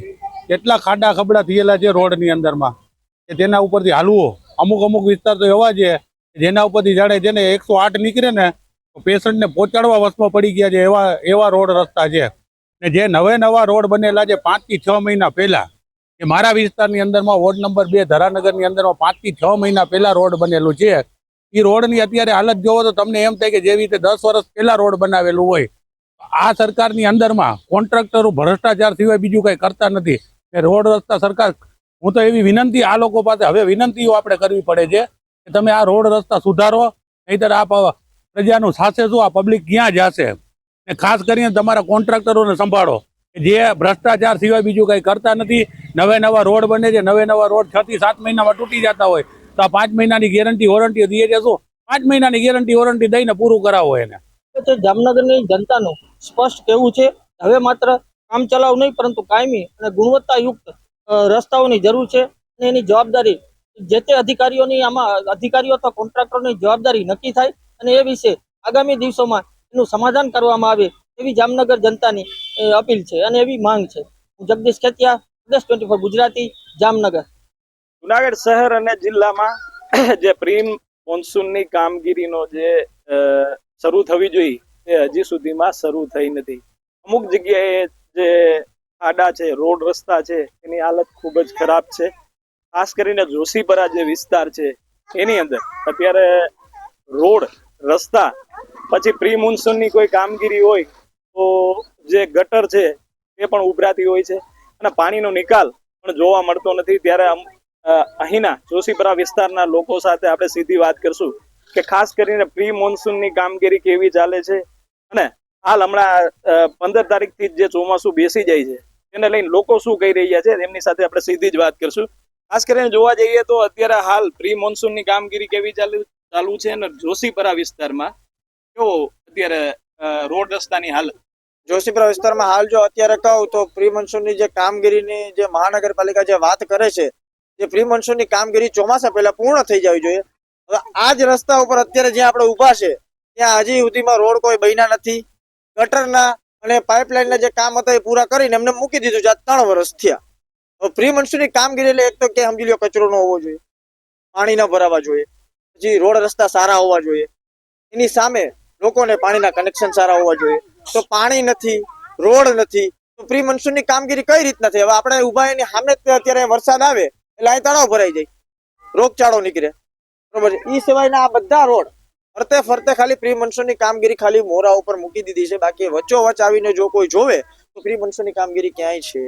[SPEAKER 18] કેટલા ખાડા ખબડા થયેલા છે રોડની અંદરમાં કે તેના ઉપરથી હાલવું. અમુક વિસ્તાર તો એવા છે જેના ઉપરથી જાણે જેને 108 નીકળે ને તો પેશન્ટને પહોંચાડવા વસમાં પડી ગયા છે એવા રોડ રસ્તા છે. ને જે નવા રોડ બનેલા છે 5 થી 6 મહિના પહેલા, કે મારા વિસ્તારની અંદરમાં વોર્ડ નંબર 2 ધરાનગરની અંદરમાં 5 થી 6 મહિના પહેલા રોડ બનેલું છે. એ રોડની અત્યારે હાલત જોવો તો તમને એમ થાય કે જેવી રીતે 10 વર્ષ પહેલા રોડ બનાવેલું હોય. આ સરકારની અંદરમાં કોન્ટ્રાક્ટરો ભ્રષ્ટાચાર સિવાય બીજું કંઈ કરતા નથી. રોડ રસ્તા સરકાર, હું તો એવી વિનંતી આ લોકો પાસે હવે વિનંતીઓ આપણે કરવી પડે છે કે તમે આ રોડ રસ્તા સુધારો, નહીંતર આ પ્રજાનું સાસે શું, આ પબ્લિક ક્યાં જશે. ને ખાસ કરીને તમારા કોન્ટ્રાક્ટરોને સંભાળો કે જે ભ્રષ્ટાચાર સિવાય બીજું કંઈ કરતા નથી. નવા રોડ બને છે, નવા રોડ 6 થી 7 મહિનામાં તૂટી જતા હોય તો આ 5 મહિનાની ગેરંટી વોરંટી દઈએ છે. શું 5 મહિનાની ગેરંટી વોરંટી દઈને પૂરું કરાવો એને.
[SPEAKER 14] જામનગરની જનતાનું સ્પષ્ટ કહેવું છે, હવે માત્ર કામ ચલાવ નહીં પરંતુ કાયમી અને ગુણવત્તાયુક્ત રસ્તાઓની જરૂર છે. અને એની જવાબદારી જે તે અધિકારીઓ અથવા કોન્ટ્રાક્ટરોની જવાબદારી નક્કી થાય અને એ વિશે આગામી દિવસોમાં એનું સમાધાન કરવામાં આવે એવી જામનગર જનતાની અપીલ છે અને એવી માંગ છે. હું જગદીશ ખેતિયા, પ્રદેશ 24 ગુજરાતી, જામનગર.
[SPEAKER 9] જુનાગઢ શહેર અને જિલ્લામાં જે પ્રી મોન્સૂનની કામગીરીનો જે શરૂ થવી જોઈએ તે હજી સુધીમાં શરૂ થઈ નથી. અમુક જગ્યાએ જે ખાડા છે, રોડ રસ્તા છે, એની હાલત ખૂબ જ ખરાબ છે. ખાસ કરીને જોશીપરા જે વિસ્તાર છે એની અંદર અત્યારે રોડ રસ્તા પછી પ્રી મોન્સૂનની કોઈ કામગીરી હોય તો જે ગટર છે એ પણ ઉભરાતી હોય છે અને પાણીનો નિકાલ પણ જોવા મળતો નથી. ત્યારે અહીંના જોશીપરા વિસ્તારના લોકો સાથે આપણે સીધી વાત કરશું કે ખાસ કરીને પ્રી મોન્સૂનની કામગીરી કેવી ચાલે છે અને હાલ હમણાં 15 તારીખથી જે ચોમાસું બેસી જાય છે તેને લઈને લોકો શું કહી રહ્યા છે એમની સાથે આપણે સીધી જ વાત કરશું. ખાસ કરીને જોવા જઈએ તો અત્યારે હાલ પ્રી મોન્સૂનની કામગીરી કેવી ચાલુ છે અને જોશીપરા વિસ્તારમાં કેવો અત્યારે રોડ રસ્તાની હાલત?
[SPEAKER 19] જોશીપરા વિસ્તારમાં હાલ જો અત્યારે કહું તો પ્રી મોન્સૂનની જે કામગીરીની જે મહાનગરપાલિકા જે વાત કરે છે, જે પ્રી મોન્સૂનની કામગીરી ચોમાસા પહેલા પૂર્ણ થઈ જવી જોઈએ. હવે આ જ રસ્તા ઉપર અત્યારે જ્યાં આપણે ઊભા છે ત્યાં હજી સુધીમાં રોડ કોઈ બન્યા નથી. ગટરના અને પાઇપલાઇનના જે કામ હતા એ પૂરા કરીને એમને મૂકી દીધું છે. આ 3 વર્ષ થયા. હવે પ્રી મોન્સૂનની કામગીરી એટલે એક તો કે સમજી લો કચરો ન હોવો જોઈએ, પાણી ન ભરાવા જોઈએ, પછી રોડ રસ્તા સારા હોવા જોઈએ, એની સામે લોકોને પાણીના કનેક્શન સારા હોવા જોઈએ. તો પાણી નથી, રોડ નથી, તો પ્રી મોન્સૂનની કામગીરી કઈ રીતના થઈ? હવે આપણે ઊભા એની સામે અત્યારે વરસાદ આવે એટલે અહીં તળાવ ભરાઈ જાય, રોગચાળો નીકળે, બરોબર. એ સિવાયના આ બધા રોડ ફરતે ખાલી પ્રી મોન્સૂનની કામગીરી ખાલી મોરા ઉપર મૂકી દીધી છે. બાકી વચ્ચોવચ આવીને જો કોઈ જોવે તો પ્રી મોન્સૂનની કામગીરી ક્યાંય છે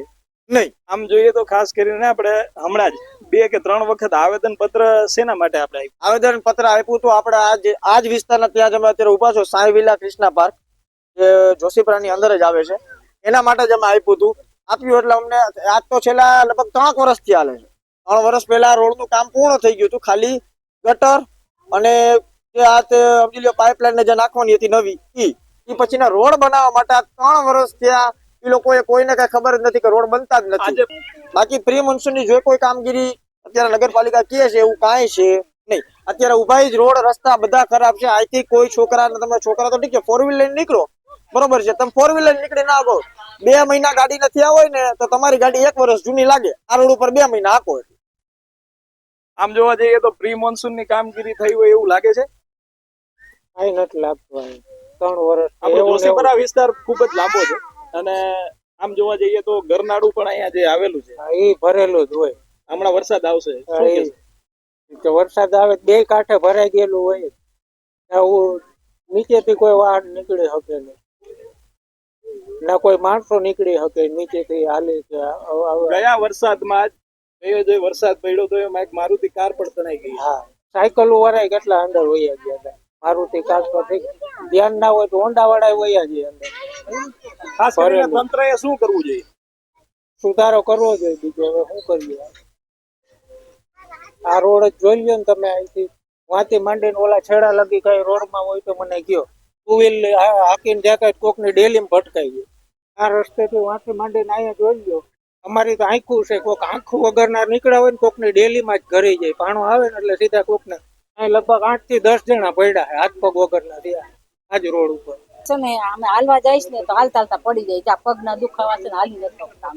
[SPEAKER 19] નહીં.
[SPEAKER 9] આમ જોઈએ તો ખાસ કરીને આપણે હમણાં જ 2 કે 3 વખત આવેદન પત્ર શેના માટે આપણે
[SPEAKER 19] આવેદન પત્ર આપ્યું હતું? આપણે આ જ વિસ્તારના ત્યાં જ અમે અત્યારે ઉભા છો, સાંઈ વિલા કૃષ્ણા પાર્ક જે જોશીપરાની અંદર જ આવે છે, એના માટે જ અમે આપ્યું એટલે અમને આજ તો છેલ્લા લગભગ 3 વર્ષથી હાલે છે. 3 વર્ષ પહેલા રોડનું કામ પૂર્ણ થઈ ગયું હતું. ખાલી ગટર અને સમજી લો પાઇપલાઇન જે નાખવાની હતી નવી એ પછીના રોડ બનાવવા માટે 3 વર્ષ થયા. એ લોકોએ કોઈને કઈ ખબર જ નથી કે રોડ બનતા જ નથી. બાકી પ્રી મોન્સૂનની જો કોઈ કામગીરી અત્યારે નગરપાલિકા કહે છે એવું કાંઈ છે નહીં. અત્યારે ઉભા જ રોડ રસ્તા બધા ખરાબ છે. અહીંથી કોઈ છોકરા તો ઠીક છે 4 વ્હીલ લઈને નીકળો, બરોબર છે. તમે 4 વ્હીલ નીકળી ના આવો, 2 મહિના ગાડી નથી હોય ને તો તમારી ગાડી 1 વર્ષ જૂની લાગે. આ રોડ ઉપર 2 મહિના આખો.
[SPEAKER 9] આમ જોવા જઈએ તો પ્રી મોન્સૂનની કામગીરી થઈ હોય એવું લાગે છે?
[SPEAKER 19] કઈ નથી લાગતું. 3 વર્ષ
[SPEAKER 9] આપણો જોશીપરા વિસ્તાર ખૂબ જ લાંબો છે અને આમ જોવા જઈએ તો ગરનાળું પણ અહીંયા જે આવેલું છે
[SPEAKER 19] એ ભરેલું જ હોય.
[SPEAKER 9] હમણાં વરસાદ આવશે શું કહેશો?
[SPEAKER 19] તો વરસાદ આવે બે કાંઠે ભરાઈ ગયેલું હોય. આવું નીચેથી કોઈ વાહન નીકળી શકે નહીં, ના કોઈ માણસો નીકળી શકે નીચેથી હાલી કે
[SPEAKER 9] ગયા વરસાદમાં જે વરસાદ પડ્યો તો એમાં એક મારુતિ કાર પણ તણાઈ ગઈ.
[SPEAKER 19] હા, સાયકલો વાળા કેટલા અંદર વયા ગયા હતા. મારુતિ કાર તો ધ્યાન ના હોય તો હોન્ડા વાળા વયા ગયા અંદર.
[SPEAKER 9] ખાસ કરીને તંત્રએ શું કરવું જોઈએ?
[SPEAKER 19] સુધારો કરવો જોઈએ. બીજો હવે શું કરીએ? આ રોડ જ જોઈ લ્યો ને તમે. અહીંથી વાંથી માંડીને ઓલા છેડા લગી કઈ રોડમાં હોય તો મને કયો. ટુ વ્હીલ હાકીને દેખાય કોકની ડેલીમાં ભટકાઈ ગયું. આ રસ્તેથી વાંથી માંડીને અહીંયા જોઈ લ્યો. અમારી તો આંખું છે. કોક આંખું વગરના નીકળ્યા હોય ને કોકની ડેલીમાં જ ઘરે જાય. પાણું આવે ને એટલે સીધા કોકને અહીં લગભગ 8 થી 10 જણા પડ્યા છે હાથ પગ વગરના થયા આજ રોડ ઉપર.
[SPEAKER 20] છે ને અમે હાલવા જઈશ ને તો હાલતા પડી જાય. ત્યાં પગના દુખાવા છે ને હાલી નથી શકતા.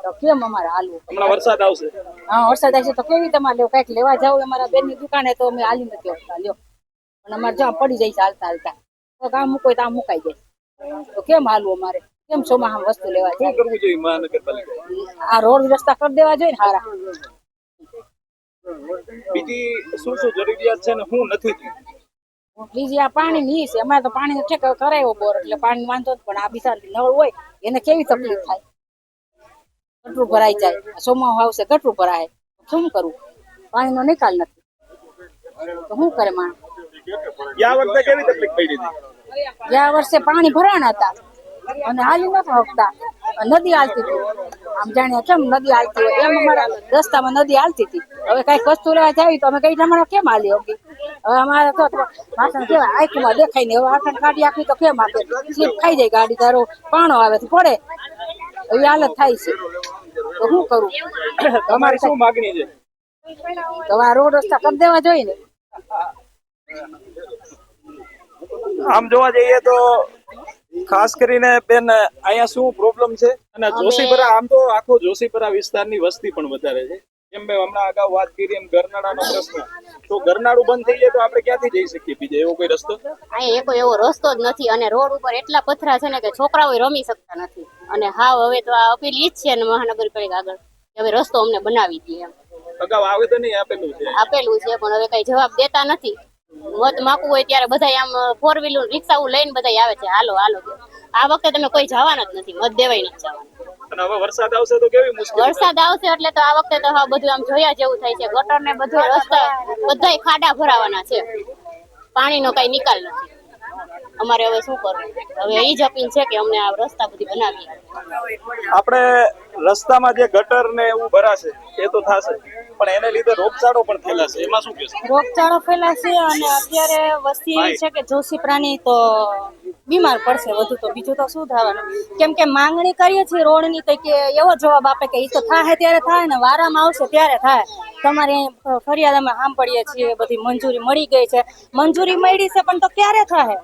[SPEAKER 20] તો કેમ અમારે હાલવું?
[SPEAKER 9] હમણાં વરસાદ આવશે.
[SPEAKER 20] હા, વરસાદ આવશે તો કેવી તમારે લ્યો કઈક લેવા જાવ અમારા બેન ની દુકાને તો અમે હાલી નથી શકતા. લ્યો અને અમારે જ્યાં પડી જાય છે હાલતા હાલતા. તો કામ મૂકો તો આમ મુકાઈ જાય. તો કેમ હાલવું અમારે? કેમ ચોમાસામાં વસ્તુ લેવા જાય?
[SPEAKER 9] શું કરવું જોઈએ મહાનગરપાલિકા?
[SPEAKER 20] આ રોડ રસ્તા કરી દેવા જોઈએ ને સારા.
[SPEAKER 9] બીજી શું શું જરૂરિયાત છે ને શું નથી થયું?
[SPEAKER 20] બીજી આ પાણી ની છે. અમારે તો પાણી ઠેકો કરાયો બોર એટલે પાણી વાંધો જ. પણ આ બિચાર નળ હોય એને કેવી તકલીફ થાય? ગટરું ભરાઈ જાય. ચોમાસું આવશે ગટરું ભરાય. શું કરવું? પાણીનો નિકાલ નથી તો શું કરે માણસ?
[SPEAKER 9] ગયા વખતે કેવી તકલીફ પડી હતી?
[SPEAKER 20] ગયા વર્ષે પાણી ભરાણા હતા અને હાલી નતા શકતા. નદી હાલતી હતી. આમ જાણીએ કેમ નદી હાલતી હોય એમ અમારા રસ્તામાં નદી હાલતી હતી. હવે કઈક વસ્તુ લેવા જાય તો અમે કઈ પ્રમાણે કેમ હાલી હોકી? હવે અમારે તો વાસણ કેવાય આંખમાં દેખાય ને. હવે વાસણ કાઢી આપી તો કેમ આપે? સ્લીપ ખાઈ જાય ગાડી. તારો પાણો આવે તો પડે એવી હાલત થાય છે. તો શું કરું?
[SPEAKER 9] તમારી શું માંગણી છે?
[SPEAKER 20] તો આ રોડ રસ્તા કરી દેવા જોઈએ ને.
[SPEAKER 9] આમ જોવા જઈએ તો ખાસ કરીને બેન અહીંયા શું પ્રોબ્લેમ છે? અને જોશીપરા આમ તો આખો જોશીપરા વિસ્તારની વસ્તી પણ વધારે છે. એમ મેં હમણાં અગાઉ વાત કરી એમ ગરનાળાનો પ્રશ્ન. તો ગરનાળું બંધ થઈ જાય તો આપણે ક્યાંથી જઈ શકીએ? બીજો એવો કોઈ રસ્તો?
[SPEAKER 21] અહીંયા કોઈ એવો રસ્તો જ નથી અને રોડ ઉપર એટલા પથરા છે ને કે છોકરાઓ રમી શકતા નથી. અને હાવ હવે તો આ અપીલ ઈ જ છે ને મહાનગરપાલિકા આગળ કે હવે રસ્તો અમને બનાવી દે એમ.
[SPEAKER 9] અગાઉ આવેદન આપેલું છે
[SPEAKER 21] પણ હવે કઈ જવાબ દેતા નથી. મત માગવું હોય ત્યારે બધા આમ 4 વ્હીલર રિક્ષાઓ લઈને બધા આવે છે હાલો હાલો. આ વખતે તમે કોઈ જવાના જ નથી. મત દેવાય નથી જવાનું.
[SPEAKER 9] અને હવે વરસાદ આવશે તો કેવી મુશ્કેલી?
[SPEAKER 21] વરસાદ આવશે એટલે તો આ વખતે તો હા બધું આમ જોયા જેવું થાય છે. ગટર ને બધું રસ્તા બધાય ખાડા ભરાવાના છે. પાણીનો કઈ નિકાલ નથી. અમારે હવે શું કરવું? હવે એ જ અપીલ છે કે અમને આ રસ્તા બધી બનાવી.
[SPEAKER 9] આપણે રસ્તામાં જે ગટર ને એવું ભરાશે એ તો થશે પણ એને લીધે રોગચાળો પણ ફેલાશે. એમાં શું કહેશો?
[SPEAKER 20] રોગચાળો ફેલાશે અને અત્યારે વસ્તી એવી છે કે જોશીપરાની તો બીમાર પડશે વધુ. તો બીજું તો શું થવાનું? કેમ કે માંગણી કરીએ છીએ રોડની તો કે એવો જવાબ આપે કે એ તો થાય ત્યારે થાય ને વારામાં આવશે ત્યારે થાય. તમારે ફરિયાદ અમે સાંભળીએ છીએ બધી મંજૂરી મળી ગઈ છે. મંજૂરી મળી છે પણ તો ક્યારે થાય?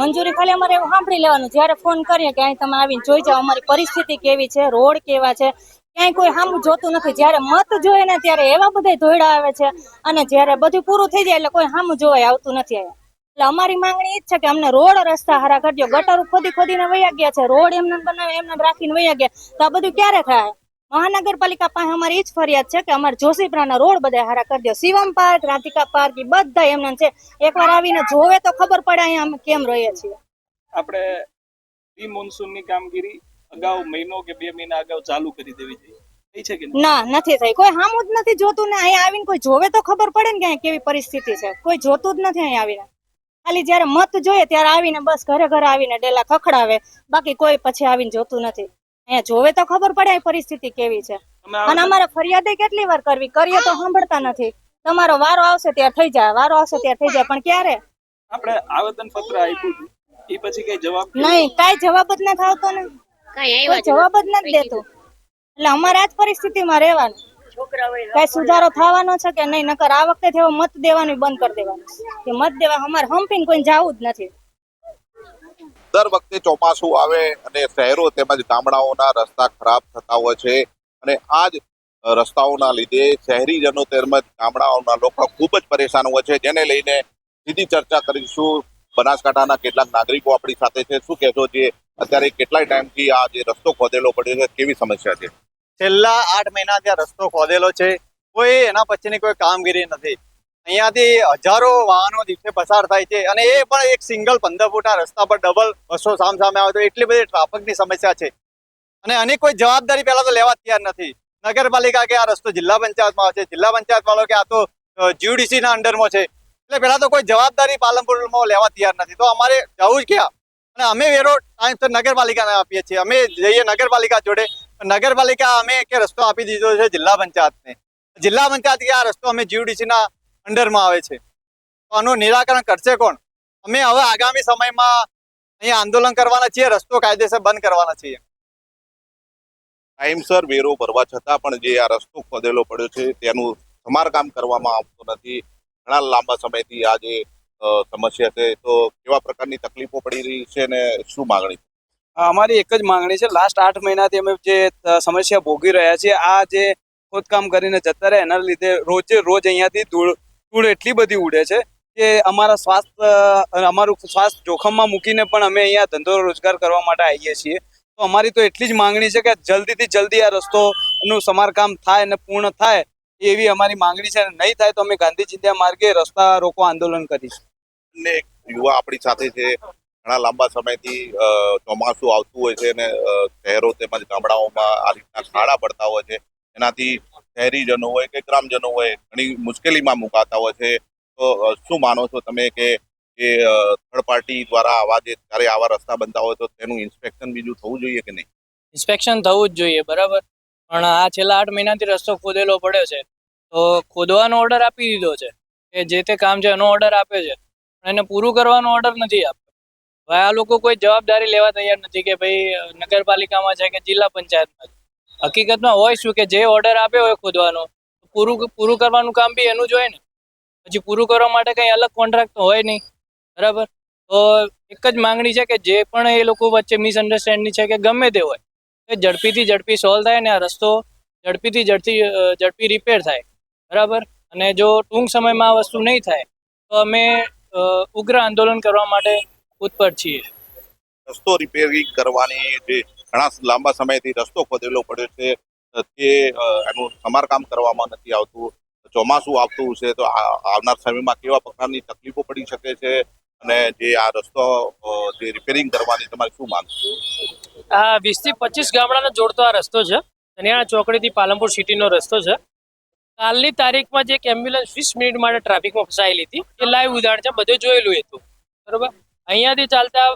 [SPEAKER 20] મંજૂરી ખાલી અમારે એવું સાંભળી લેવાનું. જ્યારે ફોન કરીએ કે અહીં તમે આવીને જોઈ જાઓ અમારી પરિસ્થિતિ કેવી છે, રોડ કેવા છે, ક્યાંય કોઈ સામું જોતું નથી. જ્યારે મત જોઈએ ને ત્યારે એવા બધા ધોયડા આવે છે અને જ્યારે બધું પૂરું થઈ જાય એટલે કોઈ સામું જોવાય આવતું નથી અહીંયા. એટલે અમારી માંગણી એ જ છે કે અમને રોડ રસ્તા હારા કરજો. ગટરો ખોદીને વયા ગયા છે. રોડ એમને બનાવે એમને રાખીને વયા ગયા. તો આ બધું ક્યારે થાય? મહાનગરપાલિકા પાસે અમારી એ જ ફરિયાદ છે કે અમારે જોશીપરાના રોડ બધા હારા કરી દો. શિવમ પાર્ક, રાધિકા પાર્ક એ બધા એમને છે. એકવાર આવીને જોવે તો ખબર પડે અહીંયા અમે કેમ રહીએ છીએ.
[SPEAKER 9] આપણે પ્રી મોન્સૂનની કામગીરી અગાઉ મહિનો કે 2 મહિના અગાઉ ચાલુ કરી દેવી જોઈએ. થઈ છે કે
[SPEAKER 20] ના, નથી થઈ. કોઈ સામું જ નથી જોતું ને. અહીંયા આવીને કોઈ જોવે તો ખબર પડે ને કે અહીંયા કેવી પરિસ્થિતિ છે. કોઈ જોતું જ નથી અહીંયા આવીને. ખાલી જયારે મત જોઈએ ત્યારે આવીને બસ ઘરે ઘરે આવીને ડેલા ખખડાવે. બાકી કોઈ પછી આવીને જોતું નથી. અહીંયા જોવે તો ખબર પડે આ પરિસ્થિતિ કેવી છે. અને અમારે ફરિયાદે કેટલી વાર કરવી કરીએ તો સાંભળતા નથી. તમારો વારો આવશે ત્યારે થઈ જાય, વારો આવશે ત્યારે થઈ જાય. પણ ક્યારે?
[SPEAKER 9] આપણે આવેદન પત્ર આપ્યું હતું એ પછી કઈ જવાબ
[SPEAKER 20] નહીં, કઈ જવાબ જ નથી આવતો ને. કોઈ જવાબ જ નથી દેતું. એટલે અમારે આ જ પરિસ્થિતિમાં રહેવાનું. કઈ સુધારો થવાનો છે કે નહીં? નકર આ વખતે એવો મત દેવાનું બંધ કરી દેવાનું કે મત દેવા અમારે હંપીને કોઈ જવું જ નથી.
[SPEAKER 22] દર વખતે ચોમાસું આવે અને શહેરો તેમજ ગામડાઓના રસ્તા ખરાબ થતા હોય છે અને આ જ રસ્તાઓના લીધે શહેરીજનો તેમજ ગામડાઓના લોકો ખૂબ જ પરેશાન હોય છે. જેને લઈને સીધી ચર્ચા કરીશું બનાસકાંઠાના કેટલાક નાગરિકો આપણી સાથે છે. શું કહેશો, જે અત્યારે કેટલાય ટાઈમથી આ જે રસ્તો ખોદેલો પડ્યો છે, કેવી સમસ્યા છે?
[SPEAKER 1] છેલ્લા 8 મહિનાથી આ રસ્તો ખોદેલો છે, કોઈ એના પછીની કોઈ કામગીરી નથી. અહીંયાથી હજારો વાહનો દિવસે પસાર થાય છે અને એ પણ એક સિંગલ 15 ફૂટના રસ્તા પર ડબલ બસો સામે આવે તો એટલી બધી ટ્રાફિકની સમસ્યા છે અને આની કોઈ જવાબદારી પહેલા તો લેવા તૈયાર નથી. નગરપાલિકા કે આ રસ્તો જિલ્લા પંચાયતમાં આવે છે, જિલ્લા પંચાયત વાળો કે આ તો GUDC ના અંડરમાં છે, એટલે પહેલા તો કોઈ જવાબદારી પાલનપુરમાં લેવા તૈયાર નથી. તો અમારે જવું જ ક્યાં? અને અમે વેરો ટાઈમસર નગરપાલિકાને આપીએ છીએ. અમે જઈએ નગરપાલિકા જોડે, નગરપાલિકા અમે કે રસ્તો આપી દીધો છે જિલ્લા પંચાયતને. જિલ્લા પંચાયત કે આ રસ્તો અમે GUDC ના અંડરમાં આવે છે, તો આનું નિરાકરણ કરશે કોણ? અમે હવે આગામી સમયમાં અહીંયા આંદોલન કરવાના છીએ, રસ્તો કાયદેસર બંધ કરવાના છીએ.
[SPEAKER 22] ટાઈમસર વેરો ભરવા છતાં પણ જે આ રસ્તો ખોદેલો પડ્યો છે તેનું સમારકામ કરવામાં આવતું નથી. ઘણા લાંબા સમયથી આ જે સમસ્યા છે, તો કેવા પ્રકારની તકલીફો પડી રહી છે અને શું માંગણી?
[SPEAKER 3] અમારી એક જ માંગણી છે. લાસ્ટ 8 મહિનાથી અમે જે સમસ્યા ભોગવી રહ્યા છીએ, આ જે ખોદકામ કરીને જતા રહે એના લીધે રોજે રોજ અહીંયાથી ધૂળ એટલી બધી ઉડે છે કે અમારું સ્વાસ્થ્ય જોખમમાં મૂકીને પણ અમે અહીંયા ધંધો રોજગાર કરવા માટે આવીએ છીએ. તો અમારી તો એટલી જ માંગણી છે કે જલ્દીથી જલ્દી આ રસ્તોનું સમારકામ થાય અને પૂર્ણ થાય એવી અમારી માંગણી છે. નહીં થાય તો અમે ગાંધી ચિંધ્યા માર્ગે રસ્તા રોકો આંદોલન કરીશું.
[SPEAKER 22] અને એક યુવા આપણી સાથે છે, ઘણા લાંબા સમયથી ચોમાસું આવતું હોય છે અને શહેરો તેમજ ગામડાઓમાં આ રીતના ખાડા પડતા હોય છે, એનાથી શહેરીજનો હોય કે ગ્રામજનો હોય ઘણી મુશ્કેલીમાં મુકાતા હોય છે. તો શું માનો છો તમે કે થર્ડ પાર્ટી દ્વારા જ્યારે આવા રસ્તા બનતા હોય તો તેનું ઇન્સ્પેક્શન બીજું થવું જોઈએ કે નહીં?
[SPEAKER 23] ઇન્સ્પેક્શન થવું જ જોઈએ, બરાબર, પણ આ છેલ્લા 8 મહિનાથી રસ્તો ખોદેલો પડ્યો છે, તો ખોદવાનો ઓર્ડર આપી દીધો છે કે જે તે કામ છે એનો ઓર્ડર આપ્યો છે, પણ એને પૂરું કરવાનો ઓર્ડર નથી આપ્યો. હવે આ લોકો કોઈ જવાબદારી લેવા તૈયાર નથી કે ભાઈ નગરપાલિકામાં છે કે જિલ્લા પંચાયતમાં છે. હકીકતમાં હોય શું કે જે ઓર્ડર આપ્યો હોય ખોદવાનો, પૂરું કરવાનું કામ બી એનું જ હોય ને. પછી પૂરું કરવા માટે કંઈ અલગ કોન્ટ્રાક્ટ તો હોય નહીં, બરાબર. તો એક જ માંગણી છે કે જે પણ એ લોકો વચ્ચે મિસઅન્ડરસ્ટેન્ડિંગ છે કે ગમે તે હોય એ ઝડપીથી ઝડપી સોલ્વ થાય ને આ રસ્તો ઝડપી રિપેર થાય, બરાબર. અને જો ટૂંક સમયમાં આ વસ્તુ નહીં થાય તો અમે ઉગ્ર આંદોલન કરવા માટે ઉત્પર છીએ.
[SPEAKER 22] રસ્તો રિપેરિંગ કરવાની જે ઘણા લાંબા સમયથી રસ્તો ખોદેલો પડ્યો છે તે એનું સમારકામ કરવામાં નથી આવતું. ચોમાસું આવતું છે તો આવનાર સમયમાં કેવા પ્રકારની તકલીફો પડી શકે છે અને જે આ રસ્તો જે રિપેરિંગ કરવાની તમારી શું માંગ?
[SPEAKER 23] આ 20 થી 25 ગામડાને જોડતો આ રસ્તો છે. કન્યાણા ચોકડીથી પાલનપુર સિટીનો રસ્તો છે. કાલની તારીખમાં જે એક એમ્બ્યુલન્સ 20 મિનિટ માટે ટ્રાફિકમાં ફસાયેલી હતી એ લાઈવ ઉદાહરણ છે, બધું જોયેલું હતું, બરોબર. અહીંયાથી ચાલતા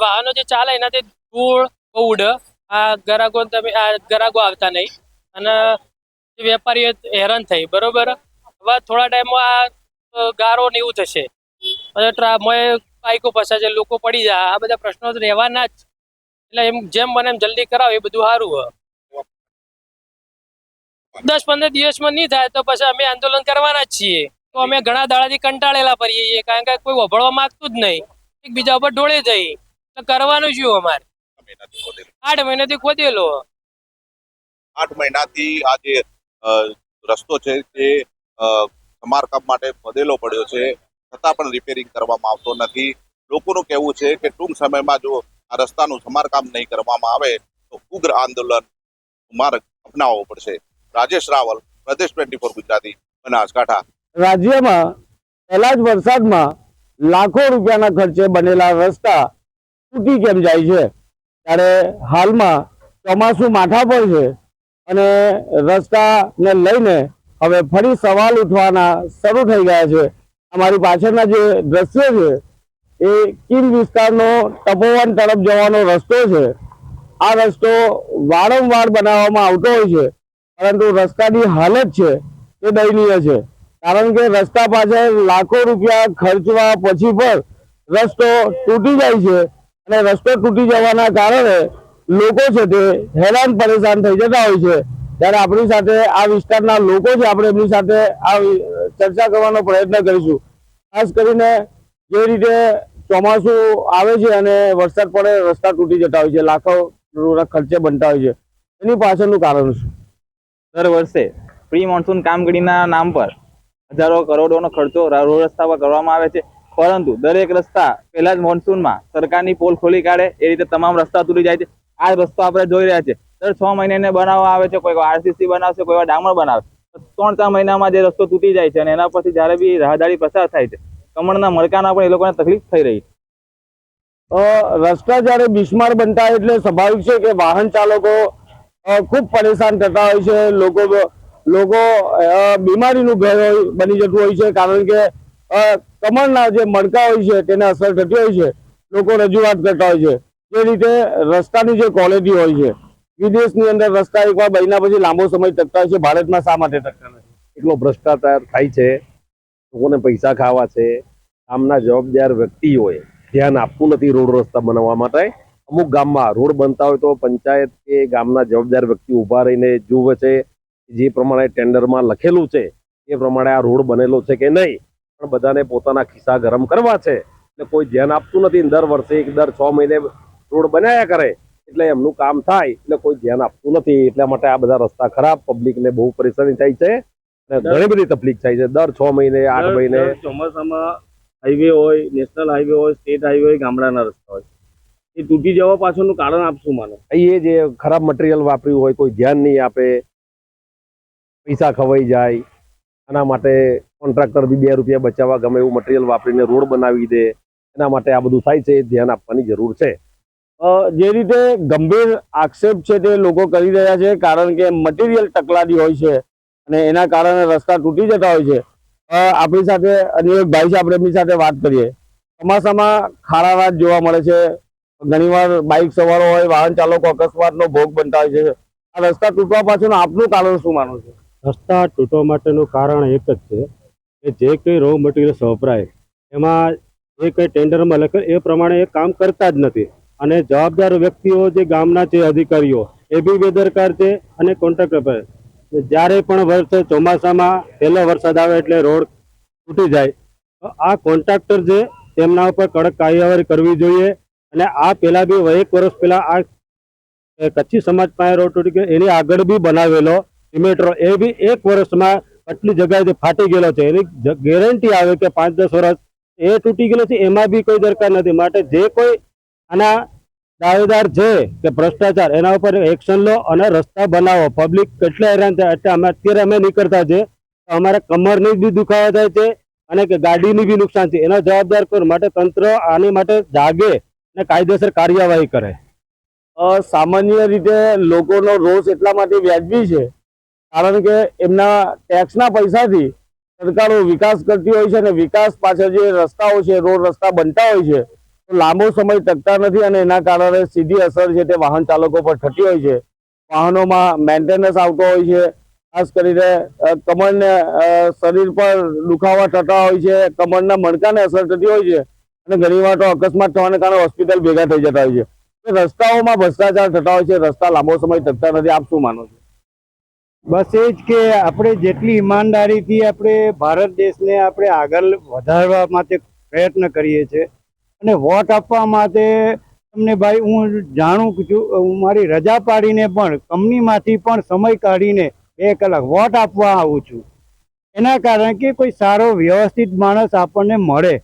[SPEAKER 23] વાહનો જે ચાલે એનાથી ધૂળ બહુ ઉડે. આ ગરાગો આવતા નહીં અને વેપારીઓ હેરાન થઈ, બરોબર. હવે થોડા ટાઈમમાં આ ગારો ને એવું થશે, બાઈકો ફસાશે, લોકો પડી જાય, આ બધા પ્રશ્નો તો રહેવાના જ. એટલે એમ જેમ બને એમ જલ્દી કરાવો એ બધું સારું હોય. 10-15 દિવસમાં નહીં થાય તો પછી અમે આંદોલન કરવાના જ છીએ. તો અમે ઘણા દાડાથી કંટાળેલા પડીએ છીએ, કારણ કે કોઈ વભળવા માંગતું જ નહીં, એકબીજા ઉપર ઢોળે જઈ. તો કરવાનું શું અમારે? 8 મહિનાથી ખોદેલો.
[SPEAKER 22] 8 મહિનાથી આ જે રસ્તો છે તે સમારકામ માટે ખોદેલો પડ્યો છે, છતાં પણ રિપેરિંગ કરવામાં આવતો નથી. લોકોનું કહેવું છે કે ટૂંક સમયમાં જો આ રસ્તાનું સમારકામ નહીં કરવામાં આવે તો ઉગ્ર આંદોલન માર્ગ અપનાવવો પડશે. રાજેશ રાવલ, પ્રદેશ 24 ગુજરાતી, બનાસકાંઠા.
[SPEAKER 2] રાજ્યમાં પહેલા જ વરસાદમાં લાખો રૂપિયાના ખર્ચે બનેલા રસ્તા તૂટી કેમ જાય છે, ત્યારે હાલમાં ચોમાસું માથા પર છે અને રસ્તાને લઈને હવે ફરી સવાલ ઉઠવાના શરૂ થઈ ગયા છે. અમારી પાછળના જે દ્રશ્ય છે એ કીમ વિસ્તારનો તપોવન તરફ જવાનો રસ્તો છે. આ રસ્તો વારંવાર બનાવવામાં આવતો હોય છે, પરંતુ રસ્તાની હાલત છે એ દયનીય છે. કારણ કે રસ્તા પાછળ લાખો રૂપિયા ખર્ચવા પછી પણ રસ્તો તૂટી જાય છે અને રસ્તો તૂટી જવાના કારણે લોકો છે તે હેરાન પરેશાન થઈ જતા હોય છે. ત્યારે આપણી સાથે આ વિસ્તારના લોકો છે, આપણે એમની સાથે આ ચર્ચા કરવાનો પ્રયત્ન કરીશું. ખાસ કરીને જે રીતે ચોમાસું આવે છે અને વરસાદ પડે રસ્તા તૂટી જતા હોય છે, લાખો ખર્ચે બનતા હોય છે, એની પાછળનું કારણ શું?
[SPEAKER 24] દર વર્ષે પ્રી મોન્સૂન કામગીરીના નામ પર હજારો કરોડોનો ખર્ચો રોડ રસ્તા પર કરવામાં આવે છે.
[SPEAKER 4] પરંતુ દરેક રસ્તા પહેલા જ મોન્સૂનમાં સરકારની પોલ ખોલી કાઢે એ રીતે તમામ રસ્તા તૂટી જાય છે. આ રસ્તો આપણે જોઈ રહ્યા છે, દર 6 મહિને બનાવવા આવે છે, કોઈ આરસીસી બનાવશે, કોઈ ડામર બનાવે, 3-4 મહિનામાં જે રસ્તો તૂટી જાય છે અને એના પરથી જ્યારે બી રાહદારી પસાર થાય છે, કમળના મણકાના પણ એ લોકોને તકલીફ થઈ રહી છે.
[SPEAKER 2] રસ્તા જ્યારે બિસ્માર બનતા હોય એટલે સ્વાભાવિક છે કે વાહન ચાલકો ખૂબ પરેશાન થતા હોય છે. લોકો બીમારીનું ઘર બની જતું હોય છે, કારણ કે કમળના જે મણકા હોય છે તેને અસર થતી હોય છે. લોકો રજૂઆત કરતા હોય છે. જે રીતે રસ્તાની જે ક્વોલિટી હોય છે, વિદેશની અંદર રસ્તા એકવાર બન્યા પછી લાંબો સમય ટકતા હોય છે, ભારતમાં શા માટે ટકતા નથી?
[SPEAKER 6] એટલો ભ્રષ્ટાચાર થાય છે, લોકોને પૈસા ખાવા છે. ગામના જવાબદાર વ્યક્તિઓએ ધ્યાન આપતું નથી રોડ રસ્તા બનાવવા માટે. અમુક ગામમાં રોડ બનતા હોય તો પંચાયત કે ગામના જવાબદાર વ્યક્તિ ઊભા રહીને જુએ છે જે પ્રમાણે ટેન્ડરમાં લખેલું છે એ પ્રમાણે આ રોડ બનેલો છે કે નહીં, પણ બધાને પોતાના ખિસ્સા ગરમ કરવા છે એટલે કોઈ ધ્યાન આપતું નથી. દર વર્ષે દર 6 મહિને રોડ બનાવ્યા કરે એટલે એમનું કામ થાય એટલે કોઈ ધ્યાન આપતું નથી. એટલા માટે આ બધા રસ્તા ખરાબ, પબ્લિકને બહુ પરેશાની થાય છે અને ઘણી બધી તકલીફ થાય છે. દર 6 મહિને 8 મહિને
[SPEAKER 2] ચોમાસામાં હાઈવે હોય, નેશનલ હાઈવે હોય, સ્ટેટ હાઈવે હોય, ગામડાના રસ્તા હોય, એ તૂટી જવા પાછળનું કારણ આપ શું માનો?
[SPEAKER 6] એ જે ખરાબ મટીરિયલ વાપર્યું હોય, કોઈ ધ્યાન નહીં આપે, પૈસા ખવાઈ જાય, આના માટે કોન્ટ્રાક્ટર બી 2 રૂપિયા બચાવવા ગમે એવું મટીરિયલ વાપરીને રોડ બનાવી દે. એના માટે આ બધું થાય છે, ધ્યાન આપવાની જરૂર છે.
[SPEAKER 2] જે રીતે ગંભીર આક્ષેપ છે તે લોકો કરી રહ્યા છે, કારણ કે મટીરિયલ તકલાદી હોય છે અને એના કારણે રસ્તા તૂટી જતા હોય છે. આપણી સાથે અન્ય એક ભાઈ છે, આપણે એમની સાથે વાત કરીએ. ચોમાસામાં ખાડા જોવા મળે છે, ઘણીવાર બાઇક સવારો હોય, વાહન ચાલકો અકસ્માતનો ભોગ બનતા હોય છે. આ રસ્તા તૂટવા પાછળનું આપનું કારણ શું માનો છો?
[SPEAKER 7] રસ્તા તૂટવા માટેનું કારણ એક જ છે કે જે કંઈ રો મટીરિયલ્સ વપરાય એમાં જે કંઈ ટેન્ડરમાં લખે એ પ્રમાણે એ કામ કરતા જ નથી. અને જવાબદાર વ્યક્તિઓ જે ગામના છે, અધિકારીઓ, એ બી બેદરકાર છે અને કોન્ટ્રાક્ટર પર જ્યારે પણ ચોમાસામાં પહેલો વરસાદ આવે એટલે રોડ તૂટી જાય તો આ કોન્ટ્રાક્ટર છે તેમના ઉપર કડક કાર્યવાહી કરવી જોઈએ. અને આ પહેલા બી 1 વર્ષ પહેલા આ કચ્છી સમાજ પાસે રોડ તૂટી ગયો, એની આગળ બી બનાવેલો સિમેન્ટ રોડ, એ બી 1 વર્ષમાં આટલી જગ્યાએ ફાટી ગયેલો છે. એની ગેરંટી આવે કે 5-10 વર્ષ એ તૂટી ગયેલો છે, એમાં બી કોઈ દરકાર નથી. માટે જે કોઈ આના દાવેદાર છે કે ભ્રષ્ટાચાર, એના ઉપર એક્શન લો અને રસ્તા બનાવો. પબ્લિક કેટલા હેરાન થાય એટલે અત્યારે અમે નીકળતા છે, અમારા કમરની બી દુખાવા થાય છે અને કે ગાડીની બી નુકસાન છે. એનો જવાબદાર કોણ? માટે તંત્ર આની માટે જાગે અને કાયદેસર કાર્યવાહી કરે.
[SPEAKER 2] સામાન્ય રીતે લોકોનો રોષ એટલા માટે વ્યાજબી છે કારણ કે એમના ટેક્સના પૈસાથી સરકારો વિકાસ કરતી હોય છે અને વિકાસ પાછળ જે રસ્તાઓ છે, રોડ રસ્તા બનતા હોય છે તો લાંબો સમય ટકતા નથી અને એના કારણે સીધી અસર છે તે વાહન ચાલકો પર થતી હોય છે. વાહનોમાં મેન્ટેનન્સ આવતો હોય છે, ખાસ કરીને કમરને શરીર પર દુખાવા થતા હોય છે, કમરના મણકાને અસર થતી હોય છે અને ઘણીવાર તો અકસ્માત થવાને કારણે હોસ્પિટલ ભેગા થઈ જતા હોય છે. રસ્તાઓમાં ભ્રષ્ટાચાર થતા હોય છે, રસ્તા લાંબો સમય ટકતા નથી. આપ શું માનો છો?
[SPEAKER 8] બસ એ જ કે આપણે જેટલી ઈમાનદારીથી આપણે ભારત દેશને આપણે આગળ વધારવા માટે પ્રયત્ન કરીએ છીએ અને વોટ આપવા માટે તમને ભાઈ હું જાણું છું, હું મારી રજા પાડીને પણ કંપનીમાંથી પણ સમય કાઢીને 2 કલાક વોટ આપવા આવું છું. એના કારણે કે કોઈ સારો વ્યવસ્થિત માણસ આપણને મળે